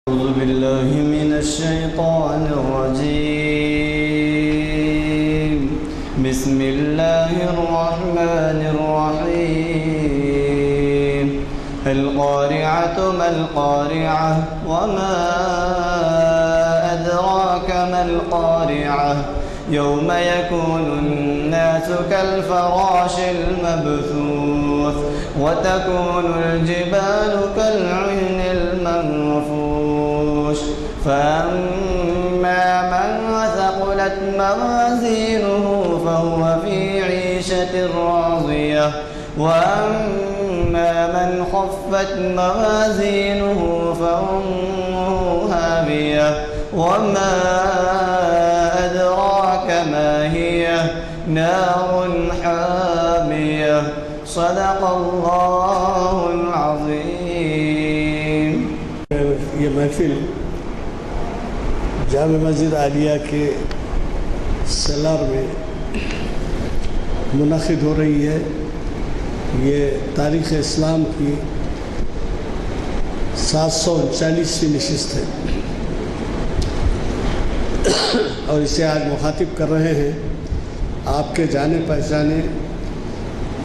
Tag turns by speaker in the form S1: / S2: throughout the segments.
S1: أعوذ بالله من الشيطان الرجيم. بسم الله الرحمن الرحيم. القارعة ما القارعة وما أدراك ما القارعة يوم يكون الناس كالفراش المبثوث وتكون الجبال كالعهن المنفوش فأما من ثقلت موازينه فهو في عيشة راضية وأما من خفت موازينه فأمه هاوية وما أدراك ما هي نار حامية. صدق اللہ العظیم.
S2: یہ محفل جامع مسجد عالیہ کے سیلار میں منعقد ہو رہی ہے. یہ تاریخ اسلام کی 739ویں نشست ہے اور اسے آج مخاطب کر رہے ہیں آپ کے جانے پہچانے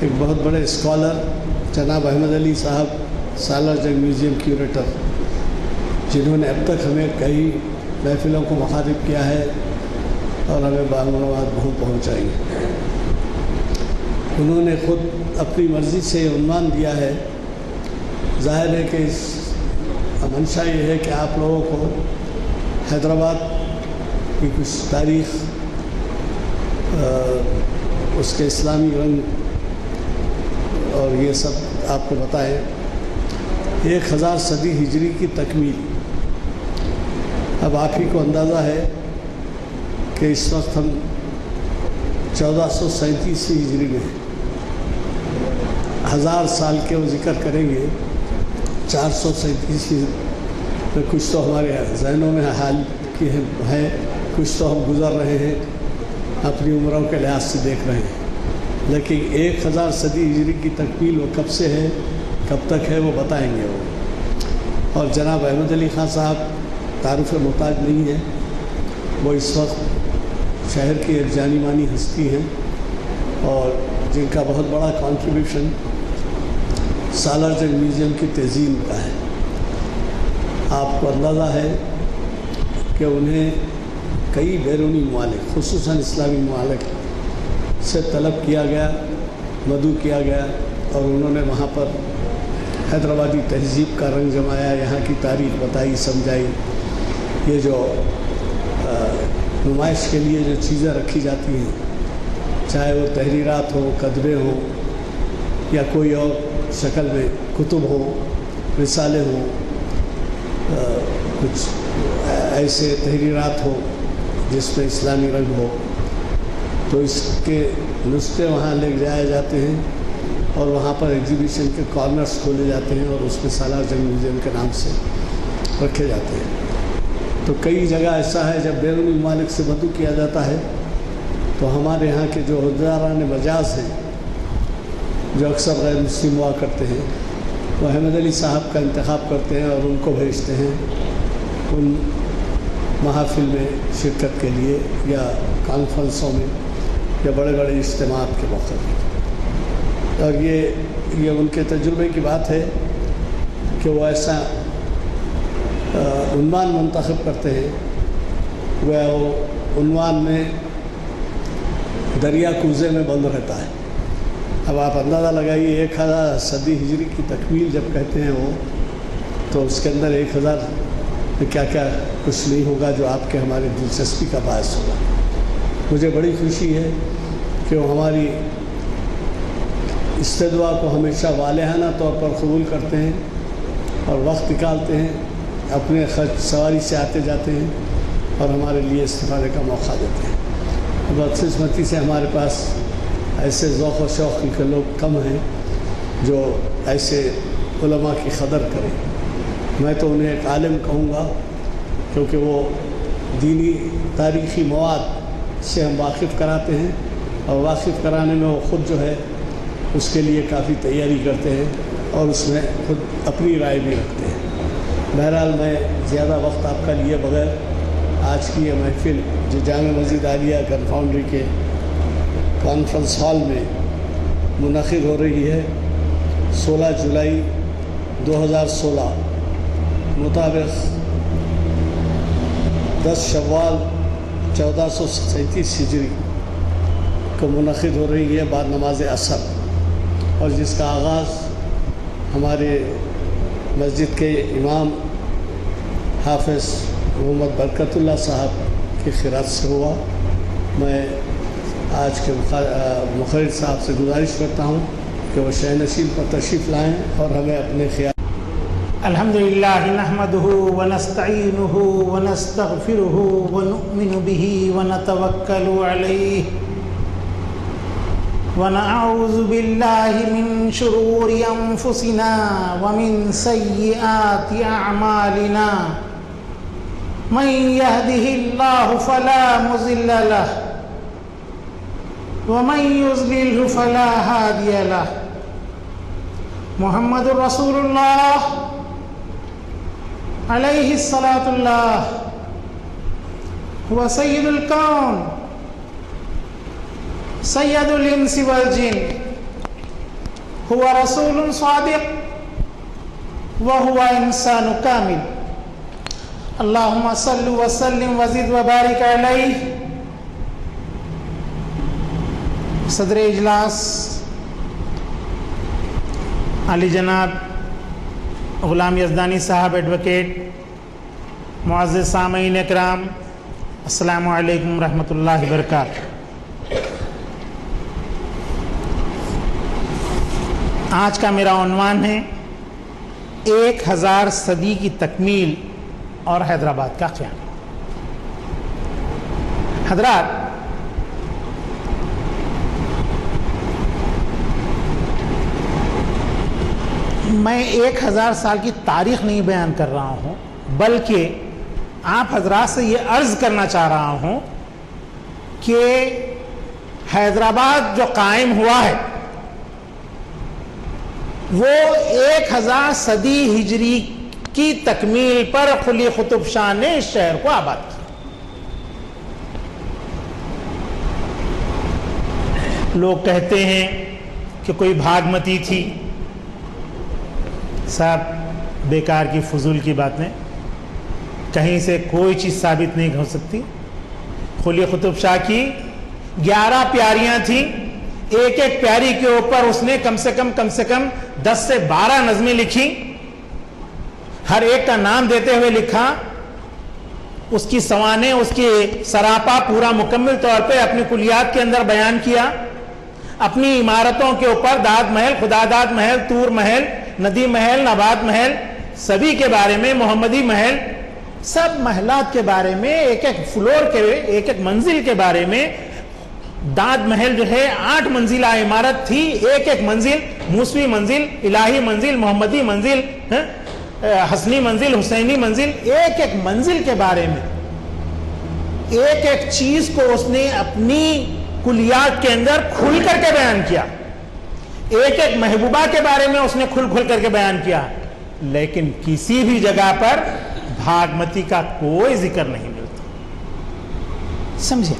S2: ایک بہت بڑے اسکالر جناب احمد علی صاحب، سالار جنگ میوزیم کیوریٹر، جنہوں نے اب تک ہمیں کئی محفلوں کو مخاطب کیا ہے اور ہمیں معلومات بہت پہنچائی. انہوں نے خود اپنی مرضی سے عنوان دیا ہے. ظاہر ہے کہ اس منشا یہ ہے کہ آپ لوگوں کو حیدرآباد کی کچھ تاریخ، اس کے اسلامی رنگ اور یہ سب آپ کو بتائیں. 1000 صدی ہجری کی تکمیل. اب آپ ہی کو اندازہ ہے کہ اس وقت ہم 1437 ہجری میں ہیں. 1000 سال کے وہ ذکر کریں گے. 437 میں کچھ تو ہمارے ذہنوں میں حال کی ہے، کچھ تو ہم گزر رہے ہیں، اپنی عمروں کے لحاظ سے دیکھ رہے ہیں. لیکن 1000 صدی ہجری کی تکمیل وہ کب سے ہے، کب تک ہے، وہ بتائیں گے وہ. اور جناب احمد علی خان صاحب تعارف محتاج نہیں ہیں. وہ اس وقت شہر کی ایک جانی مانی ہستی ہیں اور جن کا بہت بڑا کنٹریبیوشن سالار جنگ میوزیم کی تزئین کا ہے. آپ کو اندازہ ہے کہ انہیں کئی بیرونی ممالک، خصوصاً اسلامی ممالک سے طلب کیا گیا، مدعو کیا گیا اور انہوں نے وہاں پر حیدرآبادی تہذیب کا رنگ جمایا، یہاں کی تاریخ بتائی، سمجھائی. یہ جو نمائش کے لیے جو چیزیں رکھی جاتی ہیں، چاہے وہ تحریرات ہوں، کتبے ہوں یا کوئی اور شکل میں کتب ہوں، رسالے ہوں، کچھ ایسے تحریرات ہوں جس میں اسلامی رنگ ہو، تو اس کے نسخے وہاں لے جائے جاتے ہیں اور وہاں پر ایگزیبیشن کے کارنرز کھولے جاتے ہیں اور اس میں سالار جنگ میوزیم کے نام سے رکھے جاتے ہیں. تو کئی جگہ ایسا ہے جب بیرونی ممالک سے مدعو کیا جاتا ہے تو ہمارے یہاں کے جو عہدیداران مجاز ہیں، جو اکثر غیر مسلم ہوا کرتے ہیں، وہ احمد علی صاحب کا انتخاب کرتے ہیں اور ان کو بھیجتے ہیں ان محافل میں شرکت کے لیے یا کانفرنسوں میں یا بڑے بڑے اجتماعات کے موقع پر. اور یہ ان کے تجربے کی بات ہے کہ وہ ایسا عنوان منتخب کرتے ہیں، وہ عنوان میں دریا کوزے میں بند رہتا ہے. اب آپ اندازہ لگائیے 1000 صدی ہجری کی تکمیل جب کہتے ہیں وہ، تو اس کے اندر 1000 میں کیا کیا کچھ نہیں ہوگا جو آپ کے ہماری دلچسپی کا باعث ہوگا. مجھے بڑی خوشی ہے کہ وہ ہماری استدعا کو ہمیشہ والہانہ طور پر قبول کرتے ہیں اور وقت نکالتے ہیں، اپنے خرچ سواری سے آتے جاتے ہیں اور ہمارے لیے استفادے کا موقع دیتے ہیں. بدقسمتی سے ہمارے پاس ایسے ذوق و شوق کے لوگ کم ہیں جو ایسے علماء کی قدر کریں. میں تو انہیں ایک عالم کہوں گا کیونکہ وہ دینی تاریخی مواد سے ہم واقف کراتے ہیں اور واقف کرانے میں وہ خود جو ہے اس کے لیے کافی تیاری کرتے ہیں اور اس میں خود اپنی رائے بھی رکھتے ہیں. بہرحال میں زیادہ وقت آپ کا لیے بغیر آج کی یہ محفل جو جامع مسجد عالیہ گن فاؤنڈری کے کانفرنس ہال میں منعقد ہو رہی ہے 16 جولائی 2016 مطابق 10 شوال 1437 ہجری کو منعقد ہو رہی ہے بعد نماز عصر، اور جس کا آغاز ہمارے مسجد کے امام حافظ محمد برکت اللہ صاحب کی خیرات سے ہوا۔ میں آج کے مخرج صاحب سے گزارش کرتا ہوں کہ وہ شہ نشین پر تشریف لائیں اور ہمیں اپنے خیال
S3: الحمدللہ نحمده ونستعینه ونستغفره ونؤمن به ونتوکل علیہ ونعوذ باللہ من شرور انفسنا ومن سیئات اعمالنا من يهده اللہ فلا مضل له ومن يضلل فلا هادی له محمد رسول اللہ علیہ الصلاۃ اللہ هو سید الکون سید الانس والجن هو رسول صادق وهو انسان کامل اللہم صل وسلم وزد وبارک علیہ۔ صدر اجلاس علی جناب غلام یزدانی صاحب ایڈوکیٹ، معزز سامعین اکرام، السلام علیکم ورحمۃ اللہ وبرکاتہ۔ آج کا میرا عنوان ہے 1000 صدی کی تکمیل اور حیدرآباد کا قیام۔ حضرات، میں 1000 سال کی تاریخ نہیں بیان کر رہا ہوں، بلکہ آپ حضرات سے یہ عرض کرنا چاہ رہا ہوں کہ حیدرآباد جو قائم ہوا ہے وہ 1000 صدی ہجری کی تکمیل پر قلی قطب شاہ نے اس شہر کو آباد کیا۔ لوگ کہتے ہیں کہ کوئی بھاگمتی تھی، صاحب بیکار کی فضول کی باتیں، کہیں سے کوئی چیز ثابت نہیں ہو سکتی۔ قلی قطب شاہ کی 11 پیاریاں تھیں، ایک ایک پیاری کے اوپر اس نے کم سے کم 10 سے 12 نظمیں لکھی، ہر ایک کا نام دیتے ہوئے لکھا، اس کی سوانح، اس کی سراپا پورا مکمل طور پہ اپنی کلیات کے اندر بیان کیا، اپنی عمارتوں کے اوپر داد محل، خدا داد محل، طور محل، ندی محل، نبات محل، سبھی کے بارے میں، محمدی محل، سب محلات کے بارے میں، ایک ایک فلور کے، ایک ایک منزل کے بارے میں۔ داد محل جو ہے 8 منزلہ عمارت تھی، ایک ایک منزل، موسوی منزل، الہی منزل، محمدی منزل، حسنی منزل، حسینی منزل، ایک ایک منزل کے بارے میں، ایک ایک چیز کو اس نے اپنی کلیات کے اندر کھل کر کے بیان کیا، ایک ایک محبوبہ کے بارے میں اس نے کھل کر کے بیان کیا، لیکن کسی بھی جگہ پر بھاگمتی کا کوئی ذکر نہیں ملتا۔ سمجھے؟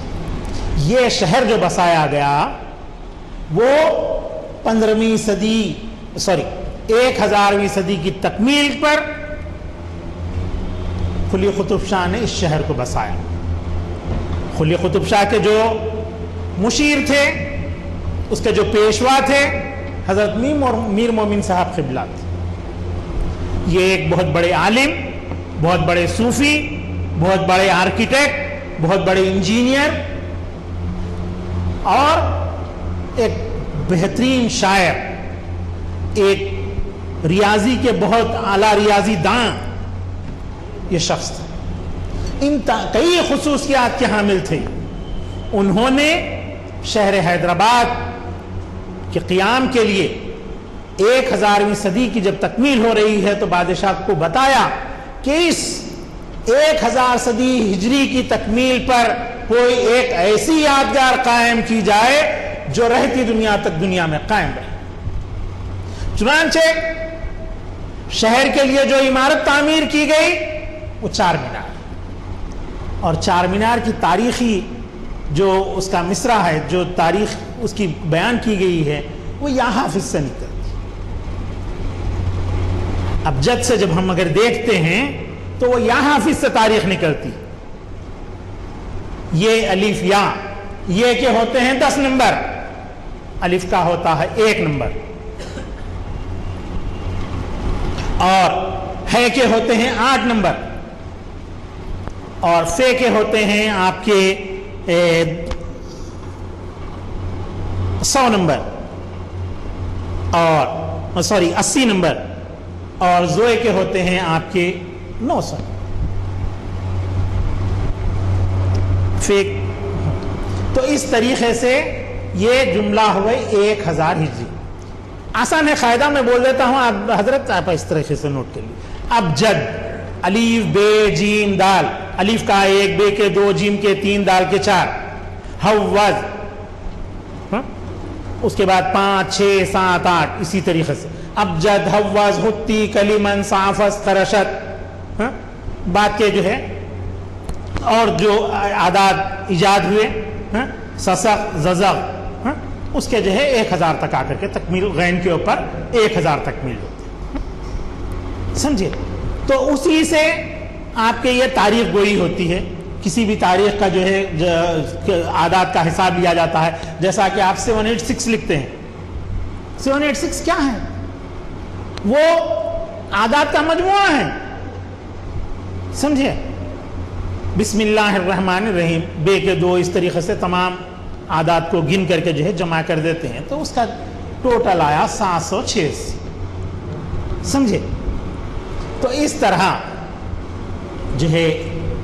S3: یہ شہر جو بسایا گیا وہ 15ویں صدی 1000ویں صدی کی تکمیل پر قلی قطب شاہ نے اس شہر کو بسایا۔ قلی قطب شاہ کے جو مشیر تھے، اس کے جو پیشوا تھے، حضرت میر مومن صاحب قبلہ تھے۔ یہ ایک بہت بڑے عالم، بہت بڑے صوفی، بہت بڑے آرکیٹیکٹ، بہت بڑے انجینئر اور ایک بہترین شاعر، ایک ریاضی کے بہت اعلیٰ ریاضی داں یہ شخص تھا۔ ان کئی خصوصیات کے حامل تھے۔ انہوں نے شہر حیدرآباد کے قیام کے لیے 1000ویں صدی کی جب تکمیل ہو رہی ہے تو بادشاہ کو بتایا کہ اس 1000 صدی ہجری کی تکمیل پر کوئی ایک ایسی یادگار قائم کی جائے جو رہتی دنیا تک دنیا میں قائم رہے۔ چنانچہ شہر کے لیے جو عمارت تعمیر کی گئی وہ چار مینار، اور چار مینار کی تاریخی جو اس کا مصرع ہے، جو تاریخ اس کی بیان کی گئی ہے، وہ یا حافظ سے نکلتی۔ ابجد سے جب ہم اگر دیکھتے ہیں تو وہ یا حافظ سے تاریخ نکلتی۔ یہ الف یا، یہ کے ہوتے ہیں 10 نمبر، الف کا ہوتا ہے 1 نمبر، اور ہے کے ہوتے ہیں 8 نمبر، اور فے کے ہوتے ہیں آپ کے 100 نمبر، اور 80 نمبر، اور زوئے کے ہوتے ہیں آپ کے 900۔ تو اس طریقے سے یہ جملہ ہوئے 1000 ہجری۔ آسان ہے، قاعدہ میں بول دیتا ہوں، آپ حضرت آپ اس طریقے سے نوٹ کر لیجیے۔ اب جد، الف بے جیم دال، الف کا 1، بے کے 2، جیم کے 3، دال کے 4۔ حوض، اس کے بعد 5، 6، 7، 8 اسی طریقے سے۔ ابجد، حوض، حتی، کلیمن، صافس، خرشت، بات کے جو ہے اور جو اعداد ایجاد ہوئے، سسق، ززق، اس کے جو ہے 1000 تک آ کر کے تکمیل، غین کے اوپر 1000 تکمیل ہوتے ہیں، سمجھے؟ تو اسی سے آپ کے یہ تاریخ گوئی ہوتی ہے۔ کسی بھی تاریخ کا جو ہے اعداد کا حساب لیا جاتا ہے، جیسا کہ آپ 786 لکھتے ہیں۔ 786 کیا ہے؟ وہ اعداد کا مجموعہ ہے، سمجھے؟ بسم اللہ الرحمن الرحیم، بے کے 2، اس طریقے سے تمام اعداد کو گن کر کے جو ہے جمع کر دیتے ہیں، تو اس کا ٹوٹل آیا 786، سمجھے؟ تو اس طرح جو ہے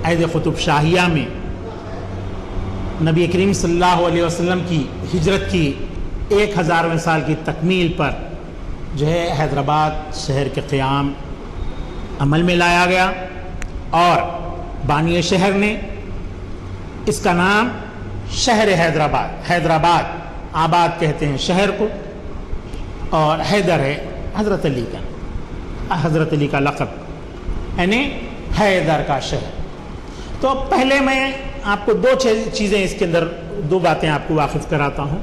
S3: عہد قطب شاہیہ میں نبی کریم صلی اللہ علیہ وسلم کی ہجرت کی 1000ویں سال کی تکمیل پر جو ہے حیدرآباد شہر کے قیام عمل میں لایا گیا، اور بانی شہر نے اس کا نام شہر حیدرآباد، حیدرآباد آباد کہتے ہیں شہر کو، اور حیدر ہے حضرت علی کا لقب، یعنی حیدر کا شہر۔ تو پہلے میں آپ کو 2 چیزیں اس کے اندر، 2 باتیں آپ کو واقف کراتا ہوں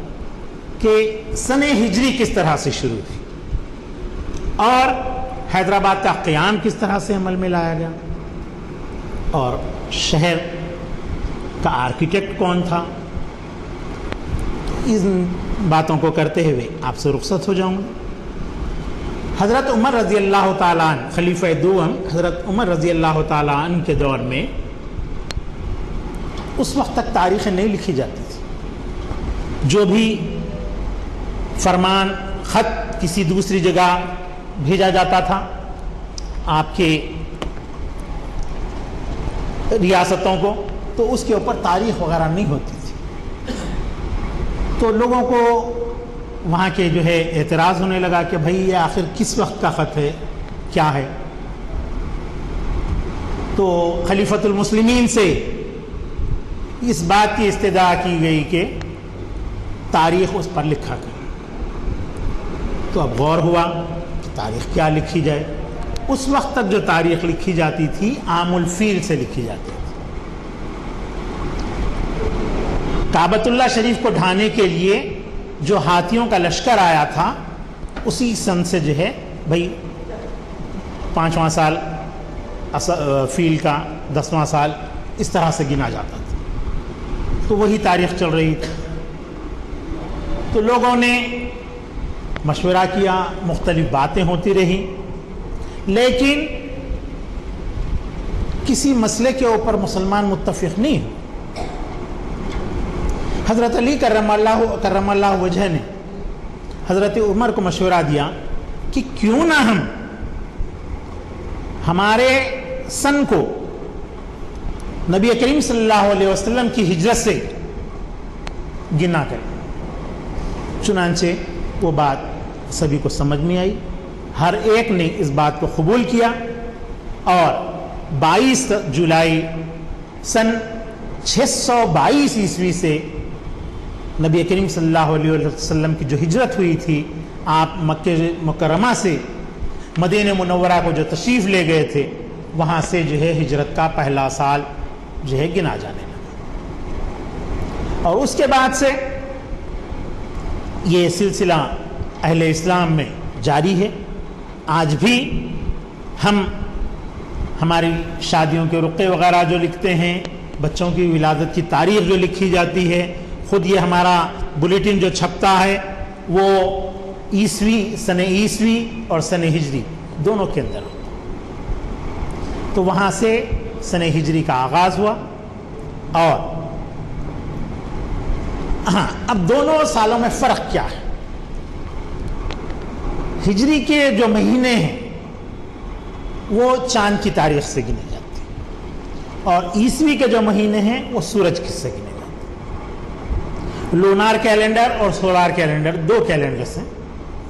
S3: کہ سن ہجری کس طرح سے شروع تھی، اور حیدرآباد کا قیام کس طرح سے عمل میں لایا گیا، اور شہر کا آرکیٹیکٹ کون تھا۔ ان باتوں کو کرتے ہوئے آپ سے رخصت ہو جاؤں گا۔ حضرت عمر رضی اللہ تعالیٰ عنہ، خلیفہ دوم حضرت عمر رضی اللہ تعالیٰ عنہ کے دور میں اس وقت تک تاریخیں نہیں لکھی جاتی تھی۔ جو بھی فرمان، خط کسی دوسری جگہ بھیجا جاتا تھا، آپ کے ریاستوں کو، تو اس کے اوپر تاریخ وغیرہ نہیں ہوتی تھی۔ تو لوگوں کو وہاں کے جو ہے اعتراض ہونے لگا کہ بھائی یہ آخر کس وقت کا خط ہے، کیا ہے؟ تو خلیفۃ المسلمین سے اس بات کی استدعا کی گئی کہ تاریخ اس پر لکھا کرے۔ تو اب غور ہوا کہ تاریخ کیا لکھی جائے۔ اس وقت تک جو تاریخ لکھی جاتی تھی عام الفیل سے لکھی جاتی تھی۔ کعبۃ اللہ شریف کو ڈھانے کے لیے جو ہاتھیوں کا لشکر آیا تھا، اسی سن سے جو ہے بھائی 5واں سال فیل کا، 10واں سال، اس طرح سے گنا جاتا تھا۔ تو وہی تاریخ چل رہی تھی۔ تو لوگوں نے مشورہ کیا، مختلف باتیں ہوتی رہی، لیکن کسی مسئلے کے اوپر مسلمان متفق نہیں ہوئے۔ حضرت علی کرم اللہ وجہ نے حضرت عمر کو مشورہ دیا کہ کیوں نہ ہم ہمارے سن کو نبی کریم صلی اللہ علیہ وسلم کی ہجرت سے گنا کریں۔ چنانچہ وہ بات سبھی کو سمجھ میں آئی، ہر ایک نے اس بات کو قبول کیا، اور 22 جولائی سن 622 عیسوی سے نبی کریم صلی اللہ علیہ وسلم کی جو ہجرت ہوئی تھی، آپ مکہ مکرمہ سے مدینہ منورہ کو جو تشریف لے گئے تھے وہاں سے جو ہے ہجرت کا پہلا سال جو ہے گنا جانے لگا. اور اس کے بعد سے یہ سلسلہ اہل اسلام میں جاری ہے. آج بھی ہم ہماری شادیوں کے رقعے وغیرہ جو لکھتے ہیں, بچوں کی ولادت کی تاریخ جو لکھی جاتی ہے, خود یہ ہمارا بلیٹن جو چھپتا ہے وہ سن عیسوی اور سن ہجری دونوں کے اندر ہوتا. تو وہاں سے سن ہجری کا آغاز ہوا. اور ہاں, اب دونوں سالوں میں فرق کیا ہے؟ ہجری کے جو مہینے ہیں وہ چاند کی تاریخ سے گنے جاتے ہیں, اور عیسوی کے جو مہینے ہیں وہ سورج سے گنے جاتے ہیں. لونار کیلنڈر اور سولار کیلنڈر دو کیلنڈرز ہیں,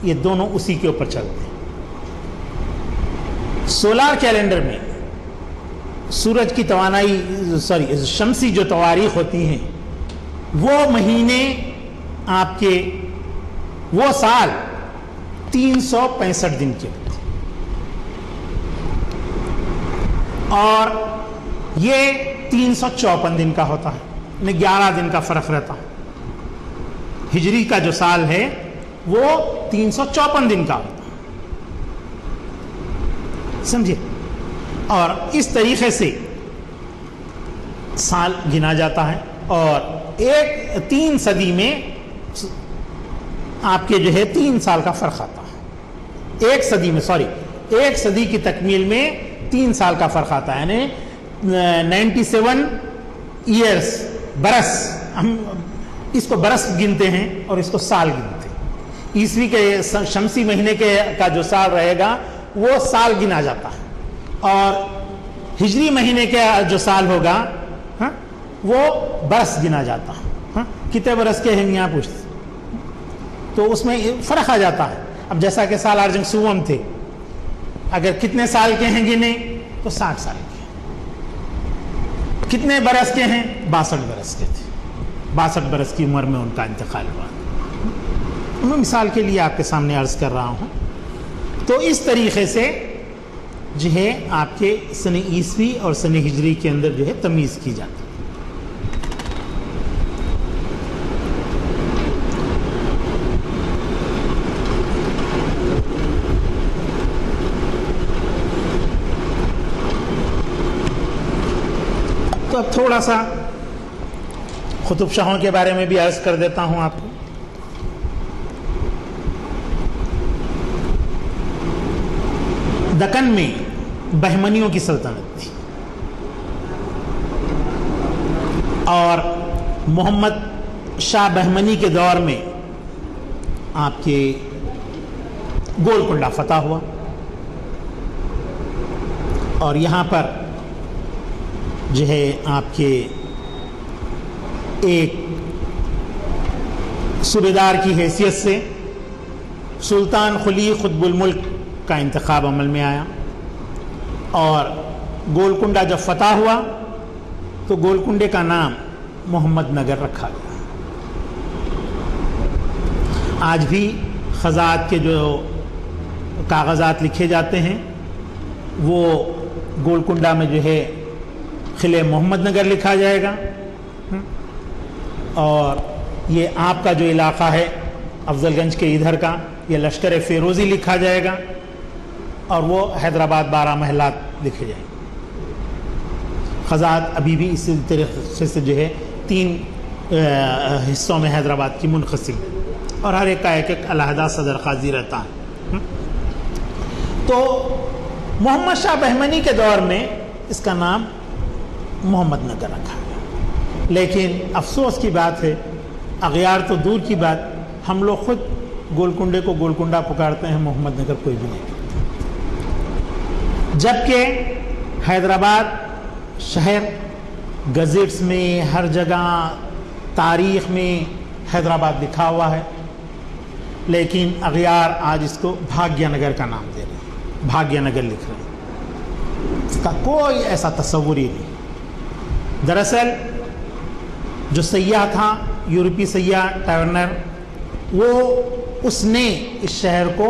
S3: یہ دونوں اسی کے اوپر چلتے ہیں. سولار کیلنڈر میں سورج کی توانائی شمسی جو تواریخ ہوتی ہیں وہ مہینے آپ کے وہ سال 365 دن کے ہوتے ہیں, اور یہ 354 دن کا ہوتا ہے, یعنی 11 دن کا فرق رہتا ہے. ہجری کا جو سال ہے وہ 354 دن کا ہوتا ہے, سمجھے. اور اس طریقے سے سال گنا جاتا ہے. اور 3 صدی میں آپ کے جو ہے 3 سال کا فرق آتا ہے. 1 صدی کی تکمیل میں 3 سال کا فرق آتا ہے, یعنی 97 ایئرس, برس. ہم اس کو برس گنتے ہیں اور اس کو سال گنتے ہیں. عیسوی کے شمسی مہینے کا جو سال رہے گا وہ سال گنا جاتا ہے, اور ہجری مہینے کا جو سال ہوگا وہ برس گنا جاتا ہے. کتنے برس کے ہیں یہاں پوچھتے, تو اس میں فرق آ جاتا ہے. اب جیسا کہ سال ارجنگ سوم تھے, اگر کتنے سال کے ہیں گنے تو 60 سال کے ہیں. کتنے برس کے ہیں؟ 62 برس کے تھے. 62 برس کی عمر میں ان کا انتقال ہوا. میں مثال کے لیے آپ کے سامنے عرض کر رہا ہوں. تو اس طریقے سے جو ہے آپ کے سن عیسوی اور سن ہجری کے اندر جو ہے تمیز کی جاتی ہے. تو اب تھوڑا سا قطب شاہوں کے بارے میں بھی عرض کر دیتا ہوں آپ کو. دکن میں بہمنیوں کی سلطنت تھی, اور محمد شاہ بہمنی کے دور میں آپ کے گولکنڈہ فتح ہوا, اور یہاں پر جو ہے آپ کے ایک صوبیدار کی حیثیت سے سلطان خلی قطب الملک کا انتخاب عمل میں آیا. اور گولکنڈہ جب فتح ہوا تو گولکنڈے کا نام محمد نگر رکھا گیا. آج بھی خزائن کے جو کاغذات لکھے جاتے ہیں وہ گولکنڈہ میں جو ہے قلعہ محمد نگر لکھا جائے گا, اور یہ آپ کا جو علاقہ ہے افضل گنج کے ادھر کا یہ لشکر فیروزی لکھا جائے گا, اور وہ حیدرآباد 12 محلات لکھے جائیں گے. خزائن ابھی بھی اسی طریقے سے جو ہے 3 حصوں میں حیدرآباد کی منقسم ہے, اور ہر ایک کا ایک علیحدہ صدر قاضی رہتا ہے. تو محمد شاہ بہمنی کے دور میں اس کا نام محمد نگر رکھا گیا. لیکن افسوس کی بات ہے, اغیار تو دور کی بات, ہم لوگ خود گولکنڈے کو گولکنڈہ پکارتے ہیں, محمد نگر کوئی بھی نہیں. جبکہ حیدرآباد شہر گزٹس میں ہر جگہ تاریخ میں حیدرآباد لکھا ہوا ہے, لیکن اغیار آج اس کو بھاگیہ نگر کا نام دے رہے ہیں, بھاگیہ نگر لکھ رہے ہیں. اس کا کوئی ایسا تصور ہی نہیں. دراصل جو سیاح تھا, یورپی سیاح ٹرنر, وہ اس نے اس شہر کو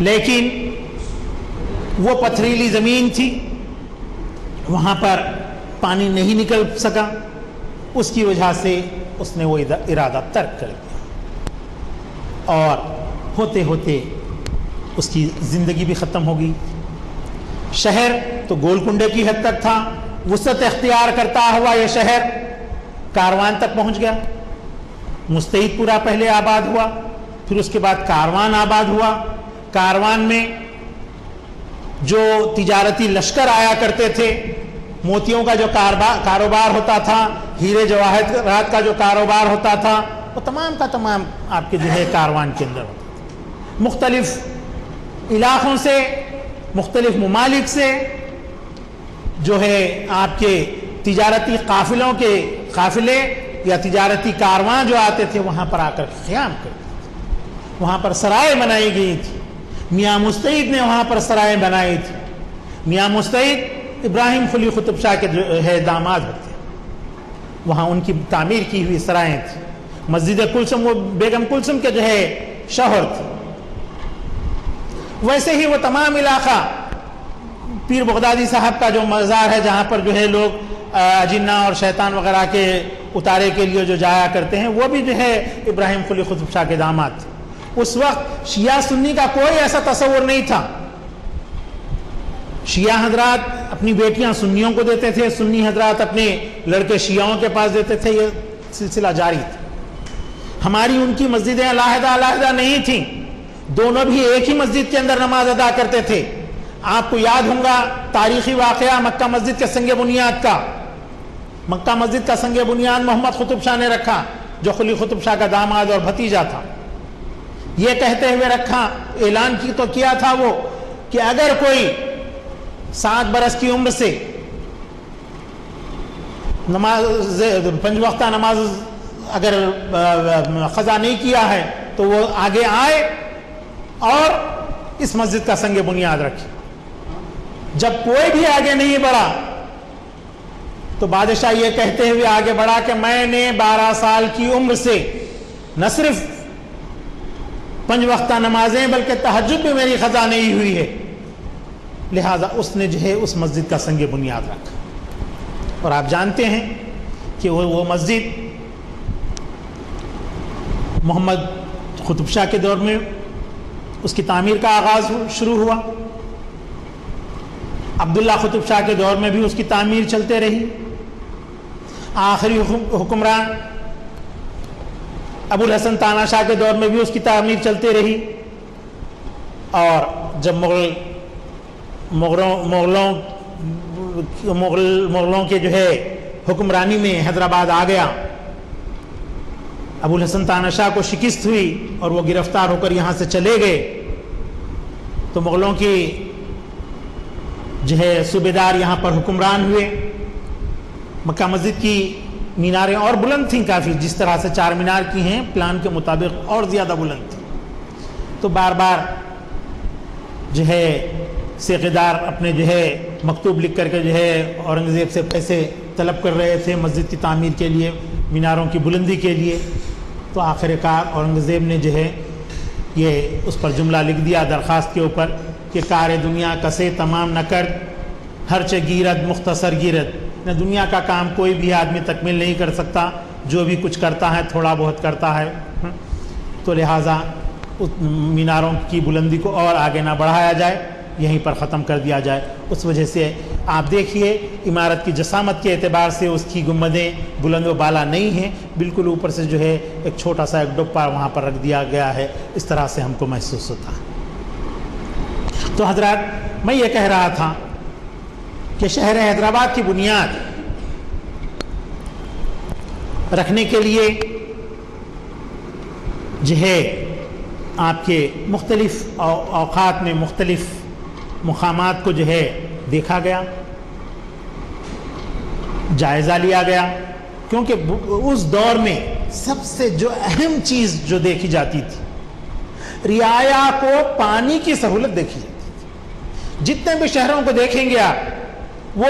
S3: لیکن وہ پتھریلی زمین تھی، وہاں پر پانی نہیں نکل سکا، اس کی وجہ سے اس نے وہ ارادہ ترک کر دیا اور ہوتے ہوتے اس کی زندگی بھی ختم ہو گئی۔ شہر تو گول کنڈے کی حد تک تھا، وسعت اختیار کرتا ہوا یہ شہر کاروان تک پہنچ گیا۔ مستعید پورا پہلے آباد ہوا، پھر اس کے بعد کاروان آباد ہوا۔ کاروان میں جو تجارتی لشکر آیا کرتے تھے، موتیوں کا جو کاروبار ہوتا تھا، ہیرے جواہرات کا جو کاروبار ہوتا تھا، وہ تمام کا تمام آپ کے جو ہے کاروان کے اندر ہوتا تھا۔ مختلف علاقوں سے، مختلف ممالک سے جو ہے آپ کے تجارتی قافلوں کے قافلے یا تجارتی کاروان جو آتے تھے وہاں پر آ کر قیام کرتے تھے۔ وہاں پر سرائے بنائی گئی تھی، میاں مستعید نے وہاں پر سرائے بنائی تھی۔ میاں مستعید ابراہیم قلی قطب شاہ کے جو ہے داماد ہوتے ہیں، وہاں ان کی تعمیر کی ہوئی سرائیں تھیں۔ مسجد کلثم وہ بیگم کلثم کے جو ہے شوہر تھے۔ ویسے ہی وہ تمام علاقہ پیر بغدادی صاحب کا جو مزار ہے، جہاں پر جو ہے لوگ جنہ اور شیطان وغیرہ کے اتارے کے لیے جو جایا کرتے ہیں، وہ بھی جو ہے ابراہیم قلی قطب شاہ کے داماد تھے۔ اس وقت شیعہ سنی کا کوئی ایسا تصور نہیں تھا۔ شیعہ حضرات اپنی بیٹیاں سنیوں کو دیتے تھے، سنی حضرات اپنے لڑکے شیعوں کے پاس دیتے تھے، یہ سلسلہ جاری تھا۔ ہماری ان کی مسجدیں علیحدہ علیحدہ نہیں تھیں، دونوں بھی ایک ہی مسجد کے اندر نماز ادا کرتے تھے۔ آپ کو یاد ہوگا تاریخی واقعہ مکہ مسجد کے سنگ بنیاد کا۔ مکہ مسجد کا سنگ بنیاد محمد قطب شاہ نے رکھا، جو قلی قطب شاہ کا داماد اور بھتیجا تھا۔ یہ کہتے ہوئے رکھا، اعلان کی تو کیا تھا وہ کہ اگر کوئی 7 برس کی عمر سے نماز 5 وقتہ نماز اگر قضا نہیں کیا ہے تو وہ آگے آئے اور اس مسجد کا سنگ بنیاد رکھے۔ جب کوئی بھی آگے نہیں بڑھا تو بادشاہ یہ کہتے ہوئے آگے بڑھا کہ میں نے 12 سال کی عمر سے نہ صرف 5 وقتہ نمازیں بلکہ تہجد بھی میری قضا نہیں ہوئی ہے، لہذا اس نے جو ہے اس مسجد کا سنگ بنیاد رکھا۔ اور آپ جانتے ہیں کہ وہ مسجد محمد قطب شاہ کے دور میں اس کی تعمیر کا آغاز شروع ہوا، عبداللہ قطب شاہ کے دور میں بھی اس کی تعمیر چلتے رہی، آخری حکمران ابو الحسن تانا شاہ کے دور میں بھی اس کی تعمیر چلتے رہی، اور جب مغلوں کے جو ہے حکمرانی میں حیدرآباد آ گیا، ابو الحسن تانا شاہ کو شکست ہوئی اور وہ گرفتار ہو کر یہاں سے چلے گئے، تو مغلوں کی جو ہے صوبیدار یہاں پر حکمران ہوئے۔ مکہ مسجد کی میناریں اور بلند تھیں کافی، جس طرح سے 4 مینار کی ہیں پلان کے مطابق اور زیادہ بلند تھیں، تو بار بار جو ہے سیقیدار اپنے جو ہے مکتوب لکھ کر کے جو ہے اورنگزیب سے پیسے طلب کر رہے تھے مسجد کی تعمیر کے لیے، میناروں کی بلندی کے لیے۔ تو آخر کار اورنگزیب نے جو ہے یہ اس پر جملہ لکھ دیا درخواست کے اوپر کہ کار دنیا کسے تمام نہ کر، ہرچہ گیرد مختصر گیرد، نہ دنیا کا کام کوئی بھی آدمی تکمیل نہیں کر سکتا، جو بھی کچھ کرتا ہے تھوڑا بہت کرتا ہے، تو لہٰذا میناروں کی بلندی کو اور آگے نہ بڑھایا جائے، یہیں پر ختم کر دیا جائے۔ اس وجہ سے آپ دیکھیے عمارت کی جسامت کے اعتبار سے اس کی گنبدیں بلند و بالا نہیں ہیں، بالکل اوپر سے جو ہے ایک چھوٹا سا ایک ڈپا وہاں پر رکھ دیا گیا ہے، اس طرح سے ہم کو محسوس ہوتا ہے۔ تو حضرات میں یہ کہہ رہا تھا کہ شہر حیدرآباد کی بنیاد رکھنے کے لیے جو ہے آپ کے مختلف اوقات میں مختلف مقامات کو جو ہے دیکھا گیا، جائزہ لیا گیا، کیونکہ اس دور میں سب سے جو اہم چیز جو دیکھی جاتی تھی، رعایا کو پانی کی سہولت دیکھی جاتی تھی۔ جتنے بھی شہروں کو دیکھیں گے آپ، وہ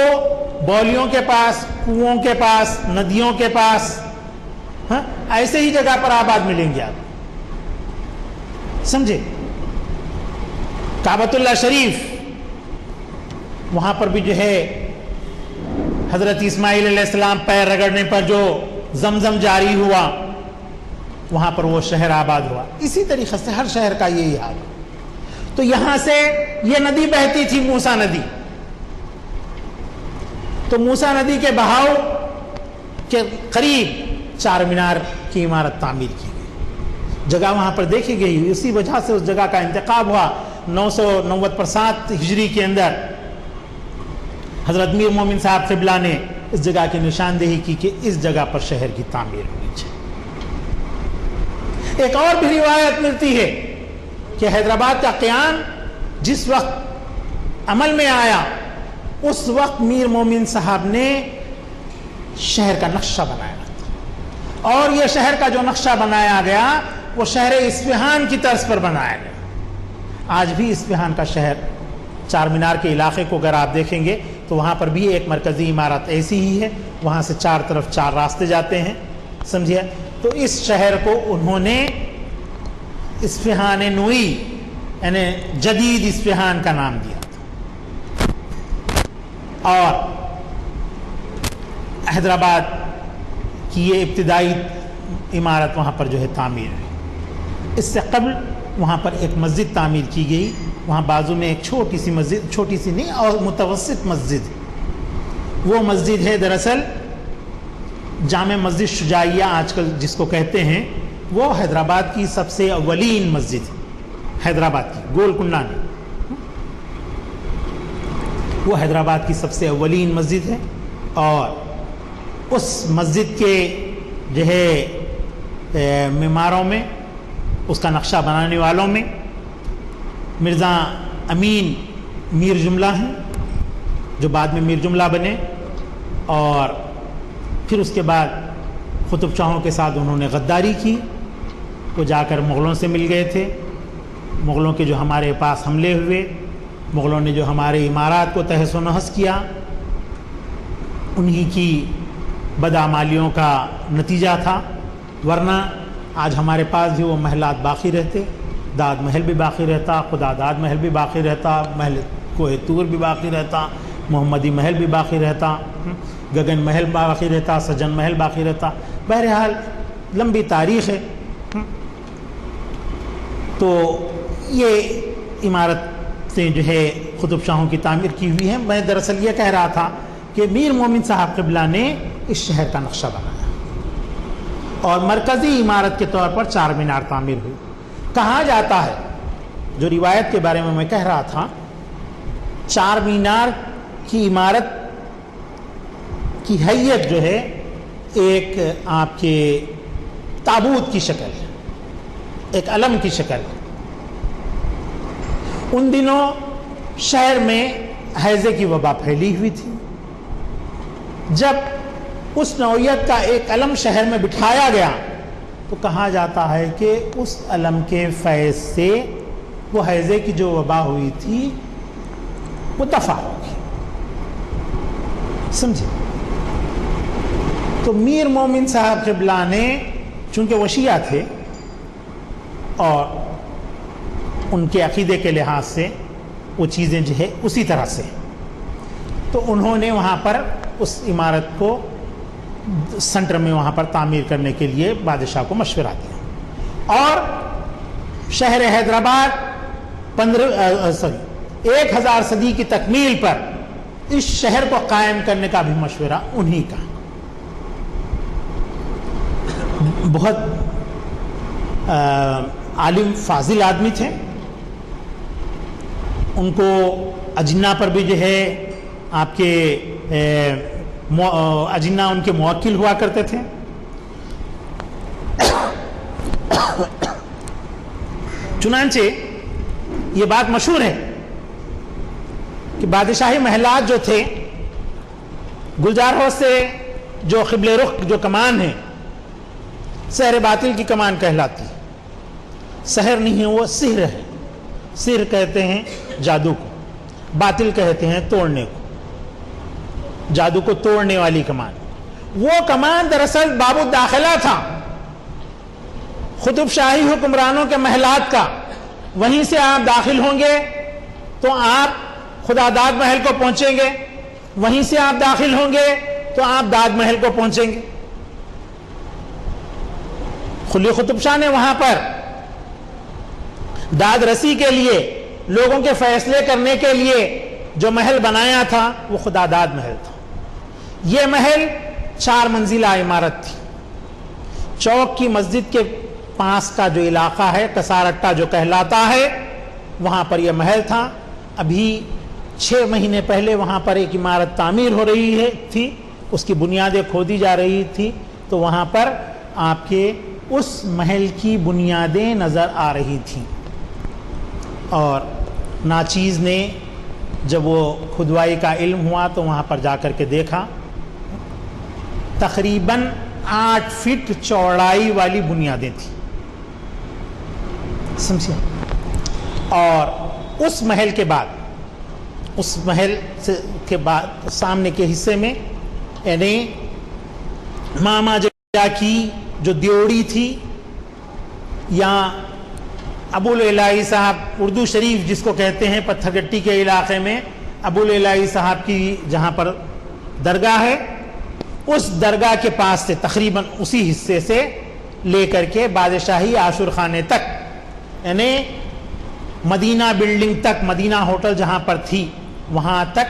S3: بولیوں کے پاس، کنوؤں کے پاس، ندیوں کے پاس، ایسے ہی جگہ پر آباد ملیں گے آپ، سمجھے؟ کعبۃ اللہ شریف، وہاں پر بھی جو ہے حضرت اسماعیل علیہ السلام پیر رگڑنے پر جو زمزم جاری ہوا، وہاں پر وہ شہر آباد ہوا. اسی طریقے سے ہر شہر کا یہی حال. تو یہاں سے یہ ندی بہتی تھی، موسیٰ ندی. تو موسیٰ ندی کے بہاؤ کے قریب چار مینار کی عمارت تعمیر کی گئی. جگہ وہاں پر دیکھی گئی، اسی وجہ سے اس جگہ کا انتخاب ہوا. 990 ہجری کے اندر حضرت میر مومن صاحب قبلہ نے اس جگہ کی نشاندہی کی کہ اس جگہ پر شہر کی تعمیر ہونی چاہیے. ایک اور بھی روایت ملتی ہے کہ حیدرآباد کا قیام جس وقت عمل میں آیا، اس وقت میر مومن صاحب نے شہر کا نقشہ بنایا تھا، اور یہ شہر کا جو نقشہ بنایا گیا وہ شہر اصفہان کی طرز پر بنایا گیا. آج بھی اصفہان کا شہر چار مینار کے علاقے کو اگر آپ دیکھیں گے تو وہاں پر بھی ایک مرکزی عمارت ایسی ہی ہے، وہاں سے چار طرف 4 راستے جاتے ہیں، سمجھے. تو اس شہر کو انہوں نے اصفہان نوئی یعنی جدید اصفہان کا نام دیا تھا. اور حیدرآباد کی یہ ابتدائی عمارت وہاں پر جو ہے تعمیر ہے. اس سے قبل وہاں پر ایک مسجد تعمیر کی گئی، وہاں بازو میں ایک چھوٹی سی مسجد، چھوٹی سی نہیں اور متوسط مسجد. وہ مسجد ہے دراصل جامع مسجد شجاعیہ آج کل جس کو کہتے ہیں، وہ حیدرآباد کی سب سے اولین مسجد ہے. حیدرآباد کی گولکنڈہ میں وہ حیدرآباد کی سب سے اولین مسجد ہے. اور اس مسجد کے جو ہے معماروں میں، اس کا نقشہ بنانے والوں میں مرزا امین میر جملہ ہیں، جو بعد میں میر جملہ بنے. اور پھر اس کے بعد قطب شاہوں کے ساتھ انہوں نے غداری کی. وہ جا کر مغلوں سے مل گئے تھے. مغلوں کے جو ہمارے پاس حملے ہوئے، مغلوں نے جو ہمارے عمارات کو تہس و نحس کیا، انہی کی بدعمالیوں کا نتیجہ تھا. ورنہ آج ہمارے پاس بھی وہ محلات باقی رہتے. داد محل بھی باقی رہتا، خدا داد محل بھی باقی رہتا، محل کوہ طور بھی باقی رہتا، محمدی محل بھی باقی رہتا، گگن محل باقی رہتا، سجن محل باقی رہتا. بہرحال لمبی تاریخ ہے. تو یہ عمارتیں جو ہے قطب شاہوں کی تعمیر کی ہوئی ہیں. میں دراصل یہ کہہ رہا تھا کہ میر مومن صاحب قبلہ نے اس شہر کا نقشہ بنایا اور مرکزی عمارت کے طور پر چار مینار تعمیر ہوئی. کہا جاتا ہے، جو روایت کے بارے میں کہہ رہا تھا، چار مینار کی عمارت کی حیت جو ہے ایک آپ کے تابوت کی شکل ہے، ایک علم کی شکل ہے. ان دنوں شہر میں ہیضے کی وبا پھیلی ہوئی تھی. جب اس نوعیت کا ایک علم شہر میں بٹھایا گیا تو کہا جاتا ہے کہ اس علم کے فیض سے وہ ہیضے کی جو وبا ہوئی تھی وہ دفع ہوگی. سمجھے؟ تو میر مومن صاحب قبلہ نے چونکہ وہ شیعہ تھے اور ان کے عقیدے کے لحاظ سے وہ چیزیں جو ہے اسی طرح سے، تو انہوں نے وہاں پر اس عمارت کو سنٹر میں وہاں پر تعمیر کرنے کے لیے بادشاہ کو مشورہ دیا. اور شہر حیدرآباد 1000 صدی کی تکمیل پر اس شہر کو قائم کرنے کا بھی مشورہ انہی کا. بہت عالم فاضل آدمی تھے. ان کو اجنہ پر بھی جو ہے آپ کے اجنہ ان کے موکل ہوا کرتے تھے. چنانچہ یہ بات مشہور ہے کہ بادشاہی محلات جو تھے، گلزار حوض سے جو قبل رخ جو کمان ہے، سحر باطل کی کمان کہلاتی. سحر نہیں ہے، وہ سحر ہے. سحر کہتے ہیں جادو کو، باطل کہتے ہیں توڑنے کو. جادو کو توڑنے والی کمان، وہ کمان دراصل باب الداخلہ تھا قطب شاہی حکمرانوں کے محلات کا. وہیں سے آپ داخل ہوں گے تو آپ خدا داد محل کو پہنچیں گے، وہیں سے آپ داخل ہوں گے تو آپ داد محل کو پہنچیں گے۔ قلی قطب شاہ نے وہاں پر داد رسی کے لیے، لوگوں کے فیصلے کرنے کے لیے جو محل بنایا تھا وہ خدا داد محل تھا۔ یہ محل 4 منزلہ عمارت تھی۔ چوک کی مسجد کے پاس کا جو علاقہ ہے، کسارٹا جو کہلاتا ہے، وہاں پر یہ محل تھا۔ ابھی 6 مہینے پہلے وہاں پر ایک عمارت تعمیر ہو رہی تھی، اس کی بنیادیں کھودی جا رہی تھی، تو وہاں پر آپ کے اس محل کی بنیادیں نظر آ رہی تھیں۔ اور ناچیز نے جب وہ کھدوائی کا علم ہوا تو وہاں پر جا کر کے دیکھا، تقریباً 8 فٹ چوڑائی والی بنیادیں تھیں، سمجھے؟ اور اس محل کے بعد، اس محل کے بعد سامنے کے حصے میں یعنی ماما جا کی جو دیوڑی تھی، یا ابوالعلائی صاحب اردو شریف جس کو کہتے ہیں، پتھر گٹی کے علاقے میں ابوالعلائی صاحب کی جہاں پر درگاہ ہے، اس درگاہ کے پاس سے تقریباً اسی حصے سے لے کر کے بادشاہی عاشور خانے تک، یعنی مدینہ بلڈنگ تک، مدینہ ہوٹل جہاں پر تھی وہاں تک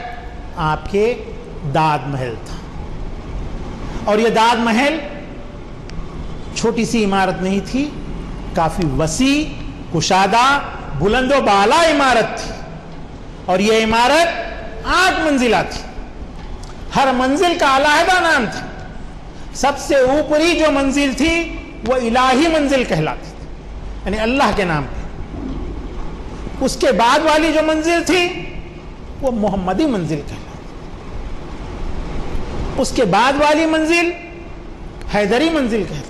S3: آپ کے داد محل تھا۔ اور یہ داد محل چھوٹی سی عمارت نہیں تھی، کافی وسیع، کشادہ، بلند و بالا عمارت تھی، اور یہ عمارت 8 منزلہ تھی۔ ہر منزل کا علیحدہ نام تھا۔ سب سے اوپری جو منزل تھی وہ الہی منزل کہلاتی تھی، یعنی اللہ کے نام پہ۔ اس کے بعد والی جو منزل تھی وہ محمدی منزل کہلاتی، اس کے بعد والی منزل حیدری منزل کہلاتی،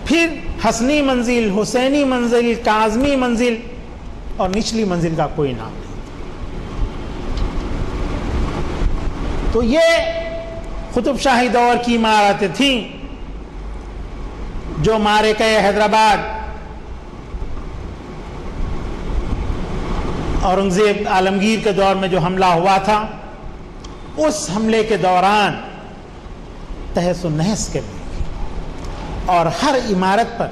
S3: پھر حسنی منزل، حسینی منزل، کاظمی منزل، اور نچلی منزل کا کوئی نام نہیں۔ تو یہ قطب شاہی دور کی عمارتیں تھیں جو معرکہ حیدرآباد، اورنگزیب عالمگیر کے دور میں جو حملہ ہوا تھا، اس حملے کے دوران تہس و نہس کے لیے، اور ہر عمارت پر،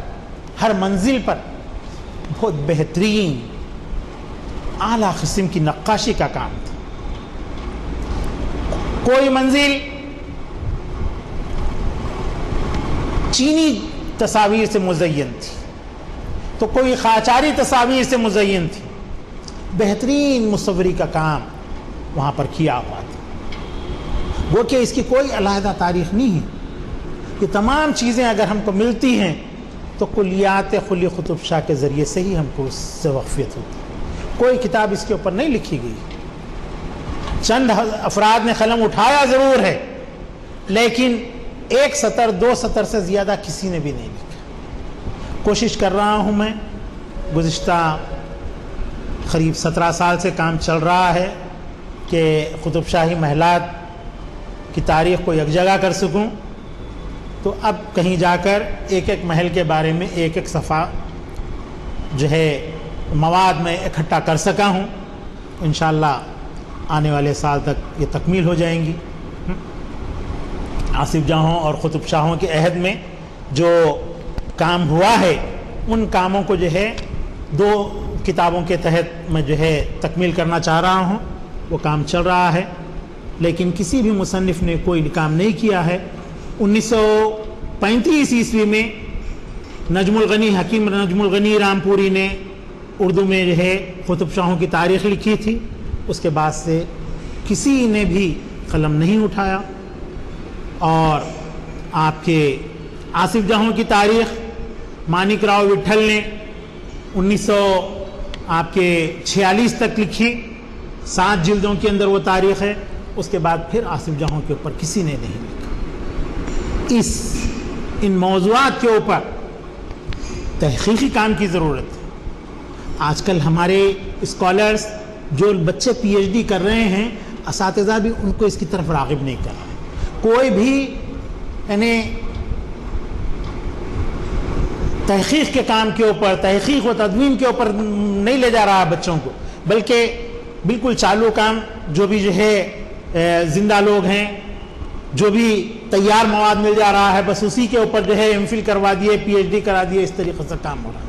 S3: ہر منزل پر بہت بہترین اعلیٰ قسم کی نقاشی کا کام تھا۔ کوئی منزل چینی تصاویر سے مزین تھی تو کوئی خاچاری تصاویر سے مزین تھی۔ بہترین مصوری کا کام وہاں پر کیا ہوا تھا، وہ کہ اس کی کوئی علیحدہ تاریخ نہیں ہے۔ یہ تمام چیزیں اگر ہم کو ملتی ہیں تو کلیات قلی قطب شاہ کے ذریعے سے ہی ہم کو اس سے واقفیت ہوتی ہے۔ کوئی کتاب اس کے اوپر نہیں لکھی گئی، چند افراد نے قلم اٹھایا ضرور ہے، لیکن 1 سطر 2 سطر سے زیادہ کسی نے بھی نہیں لکھا۔ کوشش کر رہا ہوں میں، گزشتہ قریب 17 سال سے کام چل رہا ہے کہ قطب شاہی محلات کی تاریخ کو یک جگہ کر سکوں، تو اب کہیں جا کر ایک ایک محل کے بارے میں ایک ایک صفحہ جو ہے مواد میں اکٹھا کر سکا ہوں۔ انشاءاللہ آنے والے سال تک یہ تکمیل ہو جائیں گی۔ آصف جاہوں اور قطب شاہوں کے عہد میں جو کام ہوا ہے، ان کاموں کو جو ہے 2 کتابوں کے تحت میں جو ہے تکمیل کرنا چاہ رہا ہوں۔ وہ کام چل رہا ہے، لیکن کسی بھی مصنف نے کوئی کام نہیں کیا ہے۔ 1935 عیسوی میں نجم الغنی، حکیم نجم الغنی رامپوری نے اردو میں جو ہے قطب شاہوں کی تاریخ لکھی تھی، اس کے بعد سے کسی نے بھی قلم نہیں اٹھایا۔ اور آپ کے آصف جاہوں کی تاریخ مانک راؤ وٹھل نے 1946 تک لکھی، 7 جلدوں کے اندر وہ تاریخ ہے۔ اس کے بعد پھر آصف جاہوں کے اوپر کسی نے نہیں لکھا۔ ان موضوعات کے اوپر تحقیقی کام کی ضرورت ہے۔ آج کل ہمارے اسکالرز جو بچے پی ایچ ڈی کر رہے ہیں، اساتذہ بھی ان کو اس کی طرف راغب نہیں کر رہے۔ کوئی بھی یعنی تحقیق کے کام کے اوپر، تحقیق و تدوین کے اوپر نہیں لے جا رہا بچوں کو، بلکہ بالکل چالو کام جو بھی جو ہے زندہ لوگ ہیں، جو بھی تیار مواد مل جا رہا ہے بس اسی کے اوپر جو ہے ایم فل کروا دیے، پی ایچ ڈی کرا دیے، اس طریقے سے کام ہو رہا ہے۔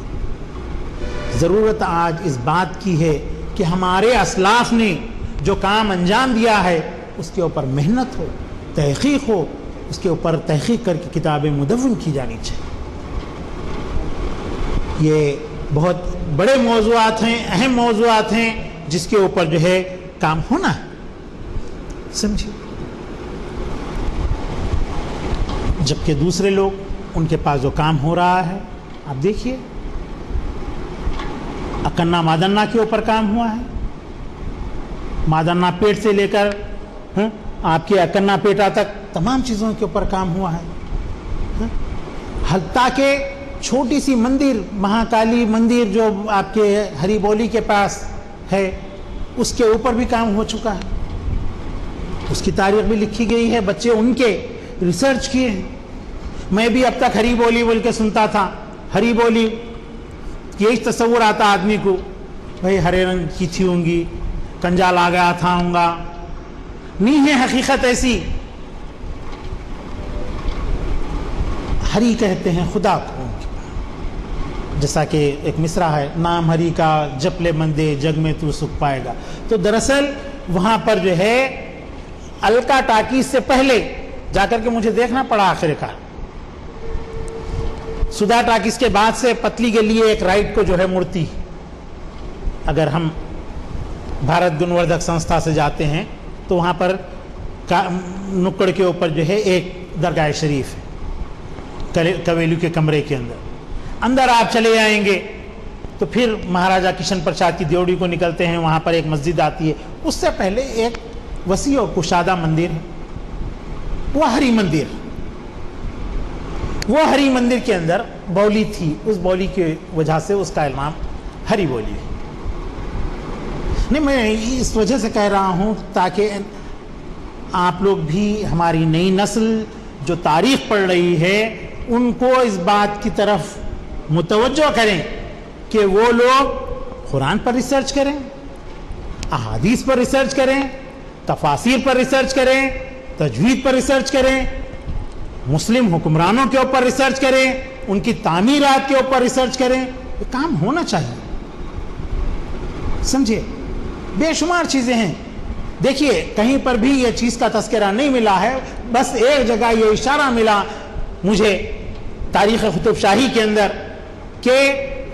S3: ضرورت آج اس بات کی ہے کہ ہمارے اسلاف نے جو کام انجام دیا ہے اس کے اوپر محنت ہو، تحقیق ہو، اس کے اوپر تحقیق کر کے کتابیں مدون کی جانی چاہیے۔ یہ بہت بڑے موضوعات ہیں، اہم موضوعات ہیں جس کے اوپر جو ہے کام ہونا ہے، سمجھے۔ جبکہ دوسرے لوگ ان کے پاس جو کام ہو رہا ہے، آپ دیکھیے اکنا مادنا کے اوپر کام ہوا ہے، مادنا پیٹ سے لے کر آپ کے اکنا پیٹا تک تمام چیزوں کے اوپر کام ہوا ہے، حتیٰ کہ چھوٹی سی مندر مہاکالی مندر جو آپ کے ہری بولی کے پاس ہے اس کے اوپر بھی کام ہو چکا ہے، اس کی تاریخ بھی لکھی گئی ہے، بچے ان کے ریسرچ کیے ہیں۔ میں بھی اب تک ہری بولی بول کے سنتا تھا، ہری بولی یہی تصور آتا آدمی کو، بھائی ہرے رنگ کی تھی ہوں گی، کنجا لا گیا تھا ہوں گا، نہیں ہے حقیقت ایسی۔ ہری کہتے ہیں خدا کو، جیسا کہ ایک مصرع ہے، نام ہری کا جپ لے مندے جگ میں تو سکھ پائے گا۔ تو دراصل وہاں پر جو ہے الکا ٹاکیز سے پہلے جا کر کے مجھے دیکھنا پڑا آخر کار، سدھا ٹاکیز کے بعد سے پتلی کے لیے ایک رائٹ کو جو ہے مڑتی، اگر ہم بھارت گنوردھک سنستھا سے جاتے ہیں تو وہاں پر نکڑ کے اوپر جو ہے ایک درگاہ شریف ہے، کویلو کے کمرے کے اندر آپ چلے آئیں گے تو پھر مہاراجہ کشن پرساد کی دیوڑی کو نکلتے ہیں، وہاں پر ایک مسجد آتی ہے، اس سے پہلے ایک وسیع و کشادہ مندر ہے، وہ ہری مندر، وہ ہری مندر کے اندر بولی تھی، اس بولی کی وجہ سے اس کا نام ہری بولی ہے۔ نہیں، میں اس وجہ سے کہہ رہا ہوں تاکہ آپ لوگ بھی، ہماری نئی نسل جو تاریخ پڑھ رہی ہے، ان کو اس بات کی طرف متوجہ کریں کہ وہ لوگ قرآن پر ریسرچ کریں، احادیث پر ریسرچ کریں، تفاسیر پر ریسرچ کریں، تجوید پر ریسرچ کریں، مسلم حکمرانوں کے اوپر ریسرچ کریں، ان کی تعمیرات کے اوپر ریسرچ کریں۔ یہ کام ہونا چاہیے، سمجھے۔ بے شمار چیزیں ہیں، دیکھیے کہیں پر بھی یہ چیز کا تذکرہ نہیں ملا ہے، بس ایک جگہ یہ اشارہ ملا مجھے تاریخ قطب شاہی کے اندر کہ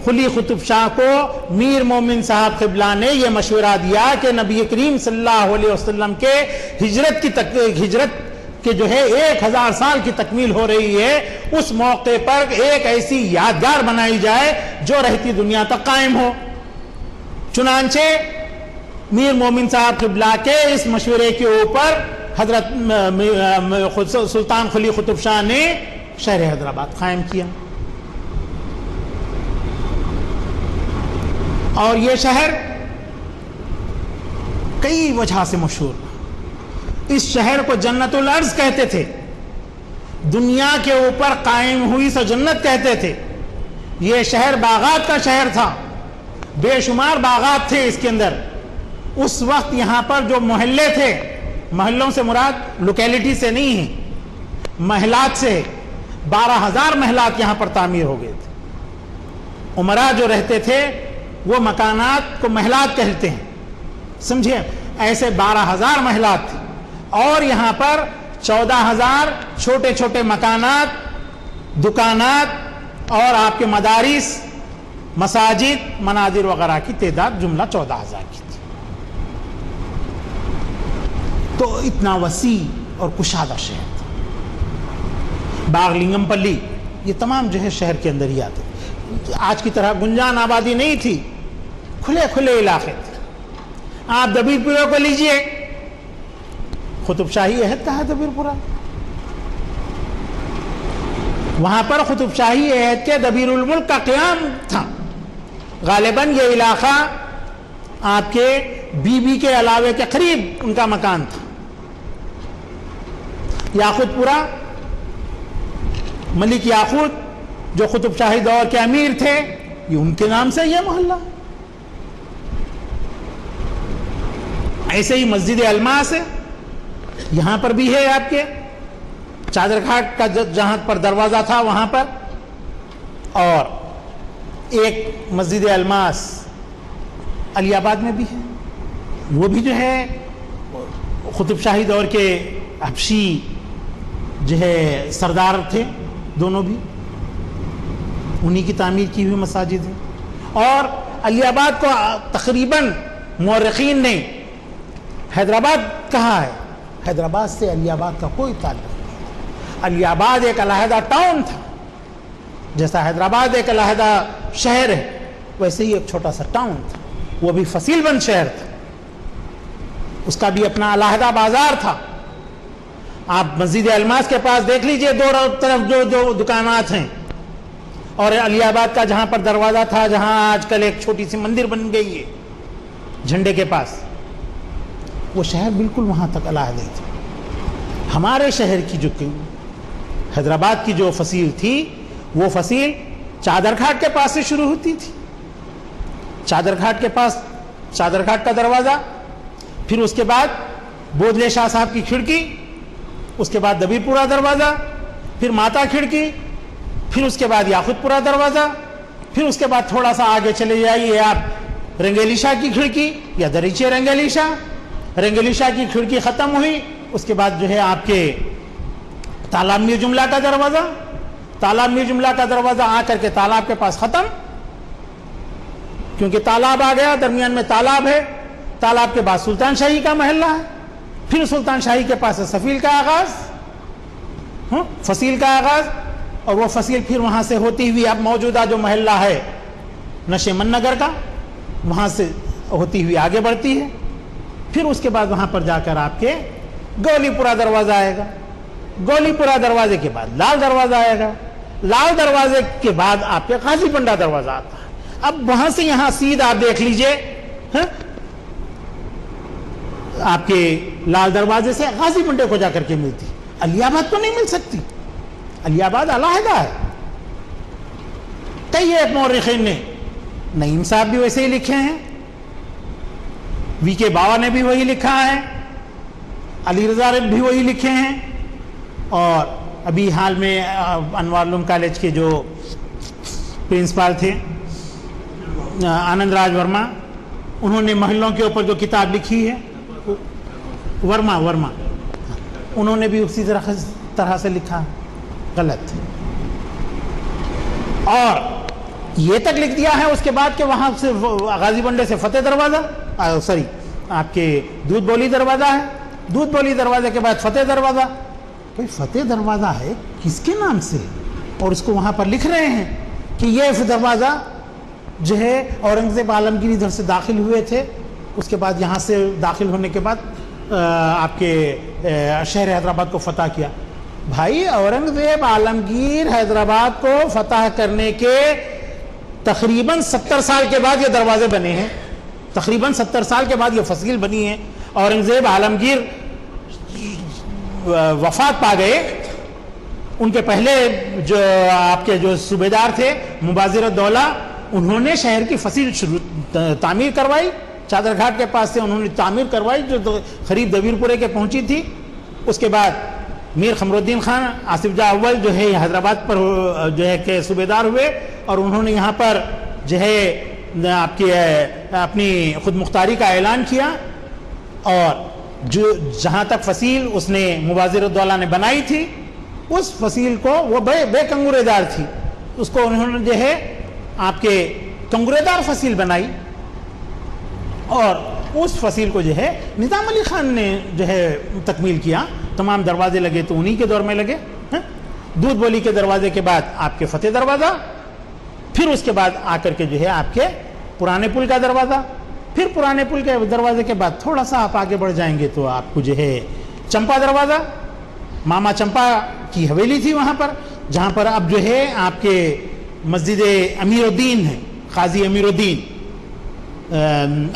S3: قلی قطب شاہ کو میر مومن صاحب قبلہ نے یہ مشورہ دیا کہ نبی کریم صلی اللہ علیہ وسلم کے ہجرت کے جو ہے 1000 سال کی تکمیل ہو رہی ہے، اس موقع پر ایک ایسی یادگار بنائی جائے جو رہتی دنیا تک قائم ہو۔ چنانچہ میر مومن صاحب قبلہ کے اس مشورے کے اوپر حضرت سلطان قلی قطب شاہ نے شہر حیدرآباد قائم کیا، اور یہ شہر کئی وجہ سے مشہور، اس شہر کو جنت الارض کہتے تھے، دنیا کے اوپر قائم ہوئی سو جنت کہتے تھے۔ یہ شہر باغات کا شہر تھا، بے شمار باغات تھے اس کے اندر۔ اس وقت یہاں پر جو محلے تھے، محلوں سے مراد لوکیلٹی سے نہیں ہے، محلات سے، 12,000 محلات یہاں پر تعمیر ہو گئے تھے۔ عمرا جو رہتے تھے وہ مکانات کو محلات کہتے ہیں، سمجھے، ایسے 12,000 محلات تھے، اور یہاں پر 14,000 چھوٹے چھوٹے مکانات، دکانات اور آپ کے مدارس، مساجد، منادر وغیرہ کی تعداد جملہ 14,000 کی تھی۔ تو اتنا وسیع اور کشادہ شہر تھا۔ باغ لنگم پلی یہ تمام جو ہے شہر کے اندر ہی آتے، آج کی طرح گنجان آبادی نہیں تھی، کھلے کھلے علاقے تھے۔ آپ دبیر پورہ کو لیجئے، قطب شاہی عہد کا ہے دبیر پورہ، وہاں پر قطب شاہی عہد کے دبیر الملک کا قیام تھا۔ غالباً یہ علاقہ آپ کے بی بی کے علاوے کے قریب ان کا مکان تھا۔ یاقوت پورہ، ملک یاقوت جو قطب شاہی دور کے امیر تھے، یہ ان کے نام سے یہ محلہ۔ ایسے ہی مسجد الماس ہے، یہاں پر بھی ہے آپ کے چادر گھاٹ کا جہاں پر دروازہ تھا وہاں پر، اور ایک مسجد الماس علی آباد میں بھی ہے، وہ بھی جو ہے قطب شاہی دور کے حبشی جو ہے سردار تھے، دونوں بھی انہی کی تعمیر کی ہوئی مساجد ہیں۔ اور علی آباد کو تقریباً مورخین نے حیدرآباد کہا ہے، حیدرآباد سے علی آباد کا کوئی تعلق نہیں، علی آباد ایک علیحدہ ٹاؤن تھا، جیسا حیدرآباد ایک علیحدہ شہر ہے ویسے ہی ایک چھوٹا سا ٹاؤن تھا، وہ بھی فصیل بند شہر تھا، اس کا بھی اپنا علیحدہ بازار تھا۔ آپ مسجد الماس کے پاس دیکھ لیجئے دو طرف جو دکانات ہیں، اور علی آباد کا جہاں پر دروازہ تھا، جہاں آج کل ایک چھوٹی سی مندر بن گئی ہے جھنڈے کے پاس، وہ شہر بالکل وہاں تک علیحدہ تھا۔ ہمارے شہر کی جو حیدرآباد کی جو فصیل تھی، وہ فصیل چادر گھاٹ کے پاس سے شروع ہوتی تھی، چادر گھاٹ کے پاس چادر گھاٹ کا دروازہ، پھر اس کے بعد بودلے شاہ صاحب کی کھڑکی، اس کے بعد دبیر پورہ دروازہ، پھر ماتا کھڑکی، پھر اس کے بعد یاقوت پورہ دروازہ، پھر اس کے بعد تھوڑا سا آگے چلے جائیے آپ رنگیلی شاہ کی کھڑکی یا دریچے رنگیلی شاہ کی کھڑکی ختم ہوئی، اس کے بعد جو ہے آپ کے تالاب میر جملہ کا دروازہ، تالاب میر جملہ کا دروازہ آ کر کے تالاب کے پاس ختم، کیونکہ تالاب آ گیا، درمیان میں تالاب ہے، تالاب کے بعد سلطان شاہی کا محلہ ہے، پھر سلطان شاہی کے پاس فصیل کا آغاز، اور وہ فصیل پھر وہاں سے ہوتی ہوئی اب موجودہ جو محلہ ہے نشیمن نگر کا، وہاں سے ہوتی ہوئی آگے بڑھتی ہے، پھر اس کے بعد وہاں پر جا کر آپ کے گولی پورہ دروازہ آئے گا، گولی پورہ دروازے کے بعد لال دروازہ آئے گا، لال دروازے کے بعد آپ کے غازی پنڈا دروازہ آتا ہے۔ اب وہاں سے یہاں سیدھ آپ دیکھ لیجئے، آپ کے لال دروازے سے غازی پنڈے کو جا کر کے ملتی، علی آباد کو نہیں مل سکتی، علی آباد علیحدہ ہے۔ کئی ایک مورخین نے، نعیم صاحب بھی ویسے ہی لکھے ہیں، وی کے باوا نے بھی وہی لکھا ہے، علی رضا نے بھی وہی لکھے ہیں، اور ابھی حال میں انوار علوم کالج کے جو پرنسپل تھے آنند راج ورما، انہوں نے محلوں کے اوپر جو کتاب لکھی ہے، ورما انہوں نے بھی اسی طرح سے لکھا، غلط، اور یہ تک لکھ دیا ہے اس کے بعد کہ وہاں سے غازی بنڈے سے فتح دروازہ، آپ کے دودھ بولی دروازہ ہے، دودھ بولی دروازے کے بعد فتح دروازہ۔ بھائی فتح دروازہ ہے کس کے نام سے، اور اس کو وہاں پر لکھ رہے ہیں کہ یہ دروازہ جو ہے اورنگزیب عالمگیر ادھر سے داخل ہوئے تھے، اس کے بعد یہاں سے داخل ہونے کے بعد آپ کے شہر حیدرآباد کو فتح کیا۔ بھائی اورنگزیب عالمگیر حیدرآباد کو فتح کرنے کے تقریباً 70 سال کے بعد یہ دروازے بنے ہیں، تقریباً 70 سال کے بعد یہ فصیل بنی ہے۔ اورنگزیب عالمگیر وفات پا گئے، ان کے پہلے جو آپ کے جو صوبیدار تھے مبازر الدولہ، انہوں نے شہر کی فصیل تعمیر کروائی، چادر گھاٹ کے پاس سے انہوں نے تعمیر کروائی جو قریب دبیر پورے کے پہنچی تھی۔ اس کے بعد میر خمر الدین خان آصف جاہ اول جو ہے حیدرآباد پر جو ہے کہ صوبیدار ہوئے، اور انہوں نے یہاں پر جو ہے آپ کی اپنی خود مختاری کا اعلان کیا، اور جہاں تک فصیل اس نے مبازر الدولہ نے بنائی تھی، اس فصیل کو وہ بے کنگورے دار تھی، اس کو انہوں نے جو ہے آپ کے کنگورے دار فصیل بنائی، اور اس فصیل کو جو ہے نظام علی خان نے جو ہے تکمیل کیا۔ تمام دروازے لگے تو انہی کے دور میں لگے، دودھ بولی کے دروازے کے بعد آپ کے فتح دروازہ، پھر اس کے بعد آ کر کے جو ہے آپ کے پرانے پل کا دروازہ، پھر پرانے پل کے دروازے کے بعد تھوڑا سا آپ آگے بڑھ جائیں گے تو آپ کو جو ہے چمپا دروازہ، ماما چمپا کی حویلی تھی وہاں پر، جہاں پر اب جو ہے آپ کے مسجد امیر الدین ہے، قاضی امیر الدین،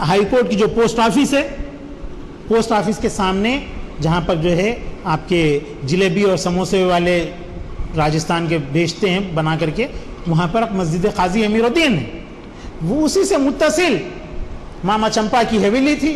S3: ہائی کورٹ کی جو پوسٹ آفس ہے، پوسٹ آفس کے سامنے جہاں پر جو ہے آپ کے جلیبی اور سموسے والے راجستھان کے بیچتے ہیں بنا کر کے، وہاں پر مسجد قاضی امیر الدین ہے، وہ اسی سے متصل ماما چمپا کی حویلی تھی،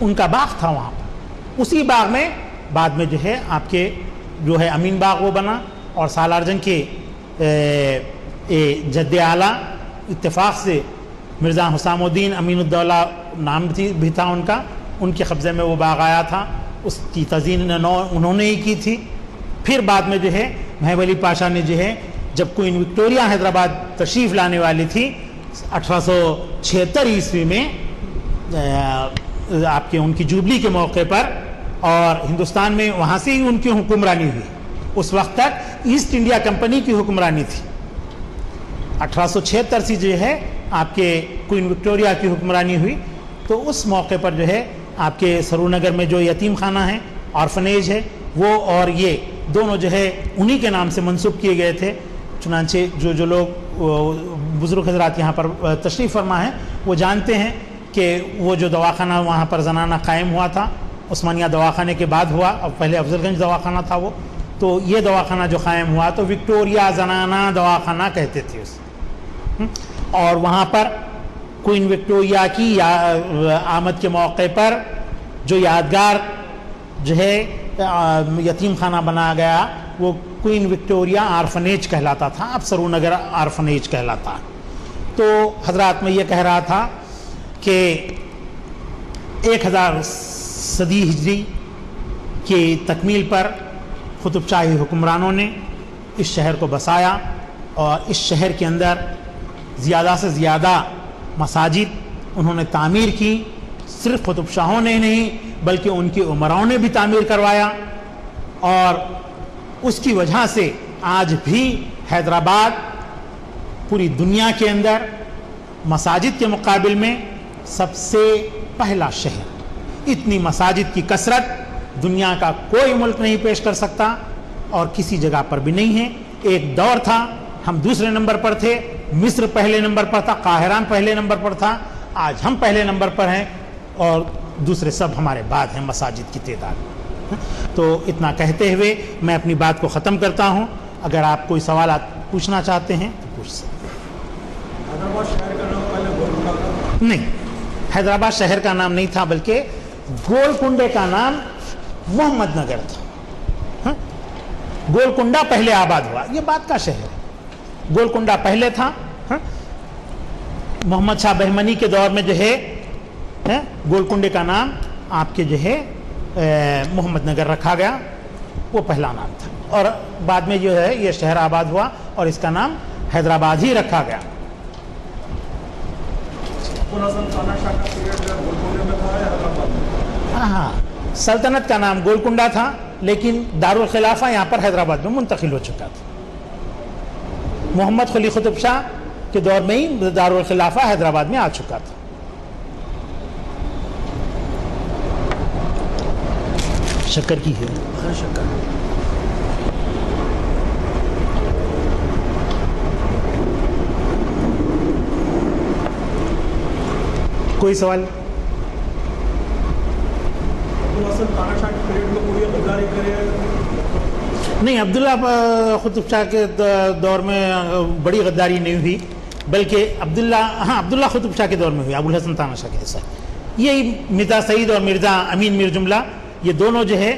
S3: ان کا باغ تھا وہاں پر. اسی باغ میں بعد میں جو ہے آپ کے جو ہے امین باغ وہ بنا, اور سالار جنگ کے جد اعلیٰ اتفاق سے مرزا حسام الدین امین الدولہ نام بھی تھا ان کا, ان کے قبضے میں وہ باغ آیا تھا. اس کی تزئین انہوں نے ہی کی تھی. پھر بعد میں جو ہے محب علی پاشا نے جو ہے جب کوئین وکٹوریہ حیدرآباد تشریف لانے والی تھی 1876 عیسوی میں آپ کے ان کی جوبلی کے موقع پر, اور ہندوستان میں وہاں سے ہی ان کی حکمرانی ہوئی. اس وقت تک ایسٹ انڈیا کمپنی کی حکمرانی تھی. 1876 سے جو ہے آپ کے کوئین وکٹوریہ کی حکمرانی ہوئی. تو اس موقع پر جو ہے آپ کے سرور نگر میں جو یتیم خانہ ہے, آرفنیج ہے, وہ اور یہ دونوں جو ہے انہی کے نام سے منسوب کیے گئے تھے. چنانچہ جو لوگ بزرگ حضرات یہاں پر تشریف فرما ہیں وہ جانتے ہیں کہ وہ جو دواخانہ وہاں پر زنانہ قائم ہوا تھا عثمانیہ دواخانے کے بعد ہوا, اب پہلے افضل گنج دواخانہ تھا وہ, تو یہ دواخانہ جو قائم ہوا تو وکٹوریہ زنانہ دواخانہ کہتے تھے اس. اور وہاں پر کوئین وکٹوریہ کی آمد کے موقع پر جو یادگار جو ہے یتیم خانہ بنایا گیا وہ کوئین وکٹوریہ آرفنیج کہلاتا تھا, اب سرور نگر آرفنیج کہلاتا. تو حضرات میں یہ کہہ رہا تھا کہ 1000 صدی ہجری کی تکمیل پر قطب شاہی حکمرانوں نے اس شہر کو بسایا, اور اس شہر کے اندر زیادہ سے زیادہ مساجد انہوں نے تعمیر کی. صرف قطب شاہوں نے نہیں بلکہ ان کی امراؤں نے بھی تعمیر کروایا, اور اس کی وجہ سے آج بھی حیدرآباد پوری دنیا کے اندر مساجد کے مقابل میں سب سے پہلا شہر. اتنی مساجد کی کثرت دنیا کا کوئی ملک نہیں پیش کر سکتا, اور کسی جگہ پر بھی نہیں ہے. ایک دور تھا ہم دوسرے نمبر پر تھے, مصر پہلے نمبر پر تھا, قاہرہ پہلے نمبر پر تھا, آج ہم پہلے نمبر پر ہیں اور دوسرے سب ہمارے بعد ہیں مساجد کی تعداد. تو اتنا کہتے ہوئے میں اپنی بات کو ختم کرتا ہوں. اگر آپ کوئی سوالات پوچھنا چاہتے ہیں تو پوچھ سکتے ہیں. نہیں, حیدرآباد شہر کا نام نہیں تھا بلکہ گولکنڈے کا نام محمد نگر تھا. گولکنڈہ پہلے آباد ہوا, یہ بات کا شہر ہے. گولکنڈہ پہلے تھا. محمد شاہ بہمنی کے دور میں جو ہے گولکنڈے کا نام آپ کے جو ہے محمد نگر رکھا گیا, وہ پہلا نام تھا. اور بعد میں جو ہے یہ شہر آباد ہوا اور اس کا نام حیدرآباد ہی رکھا گیا. ہاں, سلطنت کا نام گولکنڈہ تھا لیکن دارالخلافہ یہاں پر حیدرآباد میں منتقل ہو چکا تھا. محمد قلی قطب شاہ کے دور میں ہی دارالخلافہ حیدرآباد میں آ چکا تھا. شکر کی ہے. ہاں شکر. کوئی سوال؟ نہیں, عبداللہ قطب شاہ کے دور میں بڑی غداری نہیں ہوئی بلکہ عبداللہ قطب شاہ کے دور میں ہوئی, ابو الحسن تانہ شاہ کے ایسا. یہی مرزا سعید اور مرزا امین میر جملہ یہ دونوں جو ہے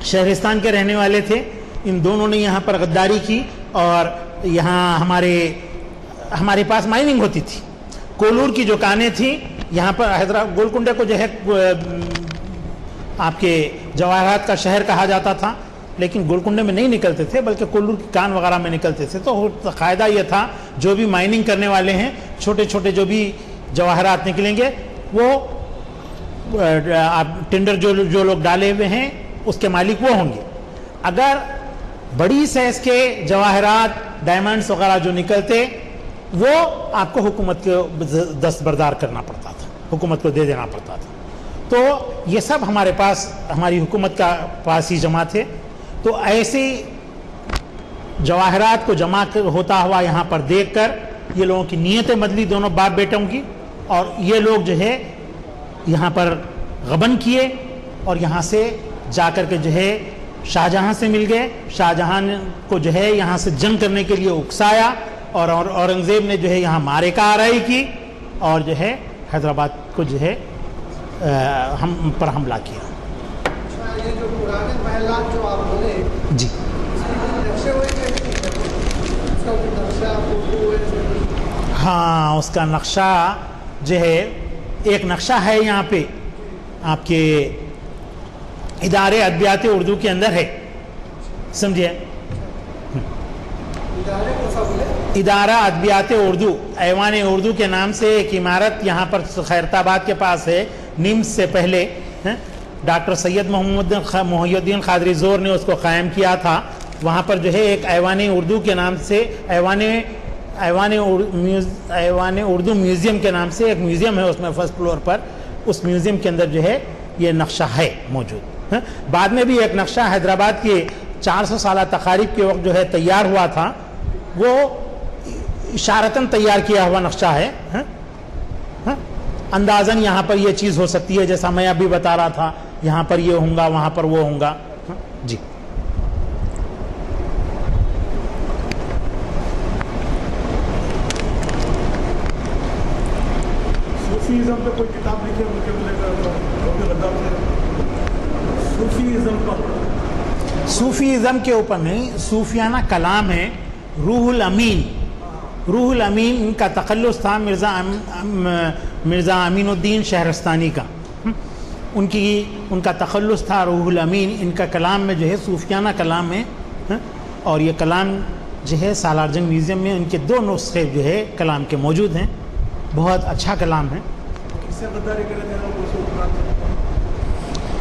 S3: شہرستان کے رہنے والے تھے. ان دونوں نے یہاں پر غداری کی اور یہاں ہمارے پاس مائننگ ہوتی تھی. کولور کی جو کانیں تھیں یہاں پر گولکنڈے کو جو ہے آپ کے جواہرات کا شہر کہا جاتا تھا, لیکن گولکنڈے میں نہیں نکلتے تھے بلکہ کولور کی کان وغیرہ میں نکلتے تھے. تو قاعدہ یہ تھا جو بھی مائننگ کرنے والے ہیں چھوٹے چھوٹے جو بھی جواہرات نکلیں گے وہ ٹینڈر جو لوگ ڈالے ہوئے ہیں اس کے مالک وہ ہوں گے. اگر بڑی سائز کے جواہرات ڈائمنڈس وغیرہ جو نکلتے وہ آپ کو حکومت کو دستبردار کرنا پڑتا تھا, حکومت کو دے دینا پڑتا تھا. تو یہ سب ہمارے پاس ہماری حکومت کا پاس ہی جمع تھے. تو ایسی جواہرات کو جمع ہوتا ہوا یہاں پر دیکھ کر یہ لوگوں کی نیتیں بدلی, دونوں باپ بیٹوں کی, اور یہ لوگ جو ہے یہاں پر غبن کیے اور یہاں سے جا کر کے جو ہے شاہ جہاں سے مل گئے. شاہ جہاں کو جو ہے یہاں سے جنگ کرنے کے لیے اکسایا اور اورنگزیب نے جو ہے یہاں مارے کا آرائی کی اور جو ہے حیدرآباد کو جو ہے ہم پر حملہ کیا.
S4: یہ جو پرانے محلات جو آپ بولے
S3: جی
S4: نقشے ہوئے کیسے اس کا نقشہ
S3: ہاں، اس کا نقشہ جو ہے ایک نقشہ ہے یہاں پہ آپ کے ادارے ادبیات اردو کے اندر ہے، سمجھے. ادارہ ادبیات اردو، ایوان اردو کے نام سے ایک عمارت یہاں پر خیرت آباد کے پاس ہے. نیمز سے پہلے ڈاکٹر سید محی الدین قادری زور نے اس کو قائم کیا تھا. وہاں پر جو ہے ایک ایوان اردو کے نام سے ایوان اردو میوزیم کے نام سے ایک میوزیم ہے اس میں فرسٹ فلور پر. اس میوزیم کے اندر جو ہے یہ نقشہ ہے موجود. بعد میں بھی ایک نقشہ حیدرآباد کے 400 سالہ تقاریب کے وقت جو ہے تیار ہوا تھا، وہ اشارتاً تیار کیا ہوا نقشہ ہے. اندازاً یہاں پر یہ چیز ہو سکتی ہے، جیسا میں ابھی بتا رہا تھا، یہاں پر یہ ہوں گا، وہاں پر وہ ہوں گا. جی
S5: صوفیزم پہ کوئی کتاب لکھی ہے مجھے صوفیزم پر؟
S3: صوفیزم کے اوپر نہیں، صوفیانہ کلام ہے. روح الامین، روح الامین ان کا تخلص تھا مرزا امین الدین شہرستانی کا. ان کا تخلص تھا روح الامین. ان کا کلام میں جو ہے صوفیانہ کلام ہے، اور یہ کلام جو ہے سالار جنگ میوزیم میں ان کے 2 نسخے جو ہے کلام کے موجود ہیں. بہت اچھا کلام ہے.
S5: کس سے غداری کرے تھے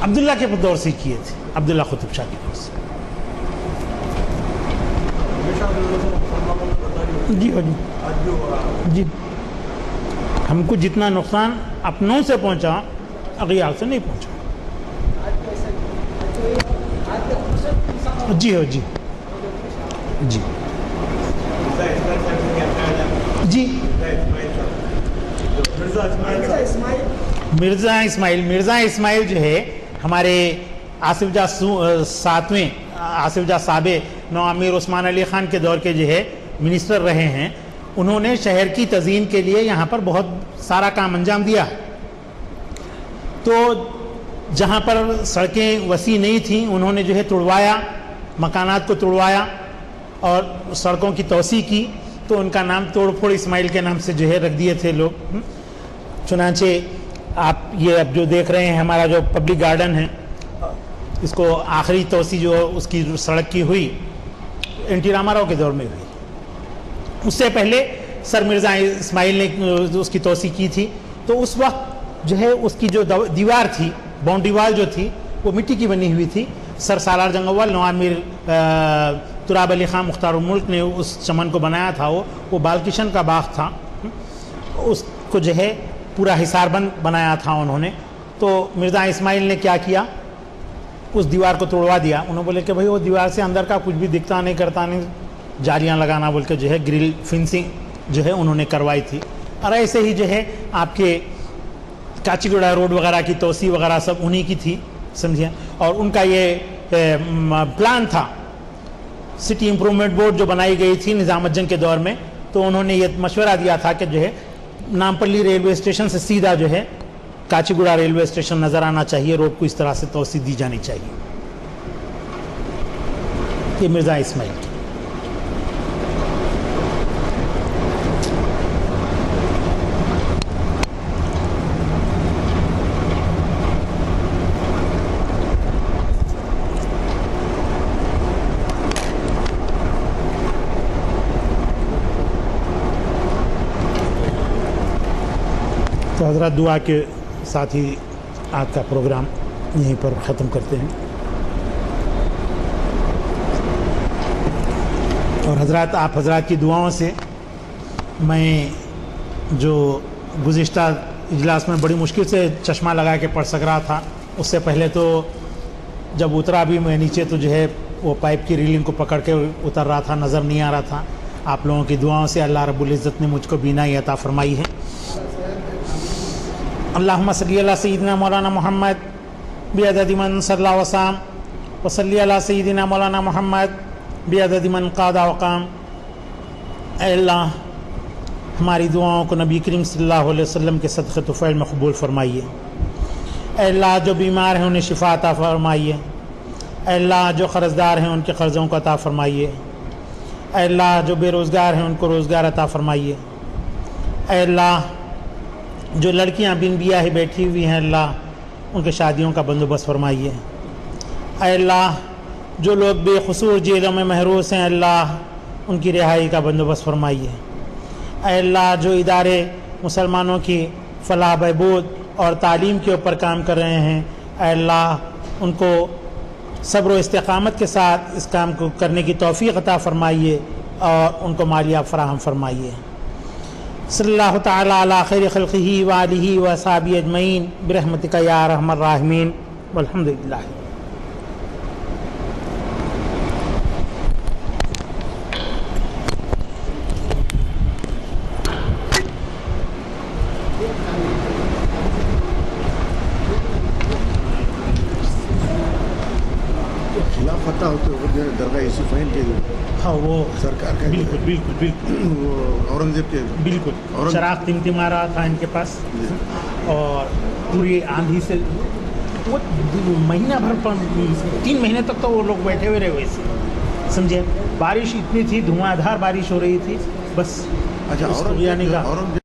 S3: عبداللہ کے دور سے کیے تھے، عبداللہ قطب شاہ کے دور سے. جی ہو جی، ہم کو جتنا نقصان اپنوں سے پہنچا اغیار سے نہیں پہنچا. جی ہو جی جی جی. مرزا اسماعیل جو ہے ہمارے آصف جاہ سابق نو امیر عثمان علی خان کے دور کے جو ہے منسٹر رہے ہیں. انہوں نے شہر کی تزئین کے لیے یہاں پر بہت سارا کام انجام دیا. تو جہاں پر سڑکیں وسیع نہیں تھیں انہوں نے جو ہے توڑوایا، مکانات کو توڑوایا اور سڑکوں کی توسیع کی. تو ان کا نام توڑ پھوڑ اسماعیل کے نام سے جو ہے رکھ دیے تھے لوگ. چنانچہ آپ یہ اب جو دیکھ رہے ہیں ہمارا جو پبلک گارڈن ہے، اس کو آخری توسیع جو اس کی سڑک کی ہوئی این ٹی راما راؤ کے دور میں ہوئی. اس سے پہلے سر مرزا اسماعیل نے اس کی توسیع کی تھی. تو اس وقت جو ہے اس کی جو دیوار تھی، باؤنڈری وال جو تھی، وہ مٹی کی بنی ہوئی تھی. سر سالار جنگ اول نو امیر تراب علی خان مختار الملک نے اس چمن کو بنایا تھا. وہ بالکشن کا باغ تھا، اس کو جو ہے پورا حصار بند بنایا تھا انہوں نے. تو مرزا اسماعیل نے کیا کیا، اس دیوار کو توڑوا دیا. انہوں بولے کہ بھائی وہ دیوار سے اندر کا کچھ بھی دکھتا نہیں کرتا نہیں، جالیاں لگانا بول کے جو ہے گرل فنسنگ جو ہے انہوں نے کروائی تھی. اور ایسے ہی جو ہے آپ کے کاچی گوڑا روڈ وغیرہ کی توسیع وغیرہ سب انہی کی تھی، سمجھے. اور ان کا یہ پلان تھا، سٹی امپرومنٹ بورڈ جو بنائی گئی تھی نظام الجنگ کے دور میں، تو انہوں نے یہ مشورہ دیا تھا کہ جو ہے نامپلی ریلوے اسٹیشن سے سیدھا جو ہے کاچی گوڑا ریلوے اسٹیشن نظر آنا چاہیے، روڈ کو اس طرح سے توسیع دی جانی چاہیے. یہ مرزا اسماعیل. تو حضرات دعا کے ساتھ ہی آج کا پروگرام یہیں پر ختم کرتے ہیں. اور حضرات آپ حضرات کی دعاؤں سے میں جو گزشتہ اجلاس میں بڑی مشکل سے چشمہ لگا کے پڑھ سک رہا تھا، اس سے پہلے تو جب اترا بھی میں نیچے تو جو ہے وہ پائپ کی ریلنگ کو پکڑ کے اتر رہا تھا، نظر نہیں آ رہا تھا. آپ لوگوں کی دعاؤں سے اللہ رب العزت نے مجھ کو بینائی عطا فرمائی ہے. اللہم صلی علی سیدنا مولانا محمد بعدد من صلی وسلم وصلی علی سیدنا مولانا محمد بعدد من قاد وقام. اے اللہ ہماری دعاؤں کو نبی کریم صلی اللہ علیہ وسلم کے صدقے طفیل میں قبول فرمائیے. اے اللہ جو بیمار ہیں انہیں شفا عطا فرمائیے، اے اللہ جو قرض دار ہیں ان کے قرضوں کو عطا فرمائیے، اے اللہ جو بے روزگار ہیں ان کو روزگار عطا فرمائیے، اے اللہ جو لڑکیاں بن بیاہ بیٹھی ہوئی ہیں اللہ ان کے شادیوں کا بندوبست فرمائیے، اے اللہ جو لوگ بے قصور جیلوں میں محروس ہیں اللہ ان کی رہائی کا بندوبست فرمائیے، اے اللہ جو ادارے مسلمانوں کی فلاح بہبود اور تعلیم کے اوپر کام کر رہے ہیں اے اللہ ان کو صبر و استقامت کے ساتھ اس کام کو کرنے کی توفیق عطا فرمائیے اور ان کو مالیات فراہم فرمائیے۔ صلی اللہ تعالیٰ علی خیر خلقہ وآلہ وصحبہ اجمعین برحمتک یا ارحم الراحمین والحمد للہ۔
S6: خلاف فتح ہوتے ہوئے درگاہ یوسفین کے
S3: ہاں وہ
S6: سرکار کا
S3: بالکل بالکل بالکل
S6: وہ اورنگزیب کے
S3: بالکل چراغ تمتما رہا تھا ان کے پاس اور پوری آندھی سے وہ مہینہ بھر پر 3 مہینے تک تو وہ لوگ بیٹھے ہوئے رہے ویسے سمجھے، بارش اتنی تھی، دھواں دھار بارش ہو رہی تھی، بس
S6: اچھا
S3: اس کو یعنی کا
S6: اورنگزیب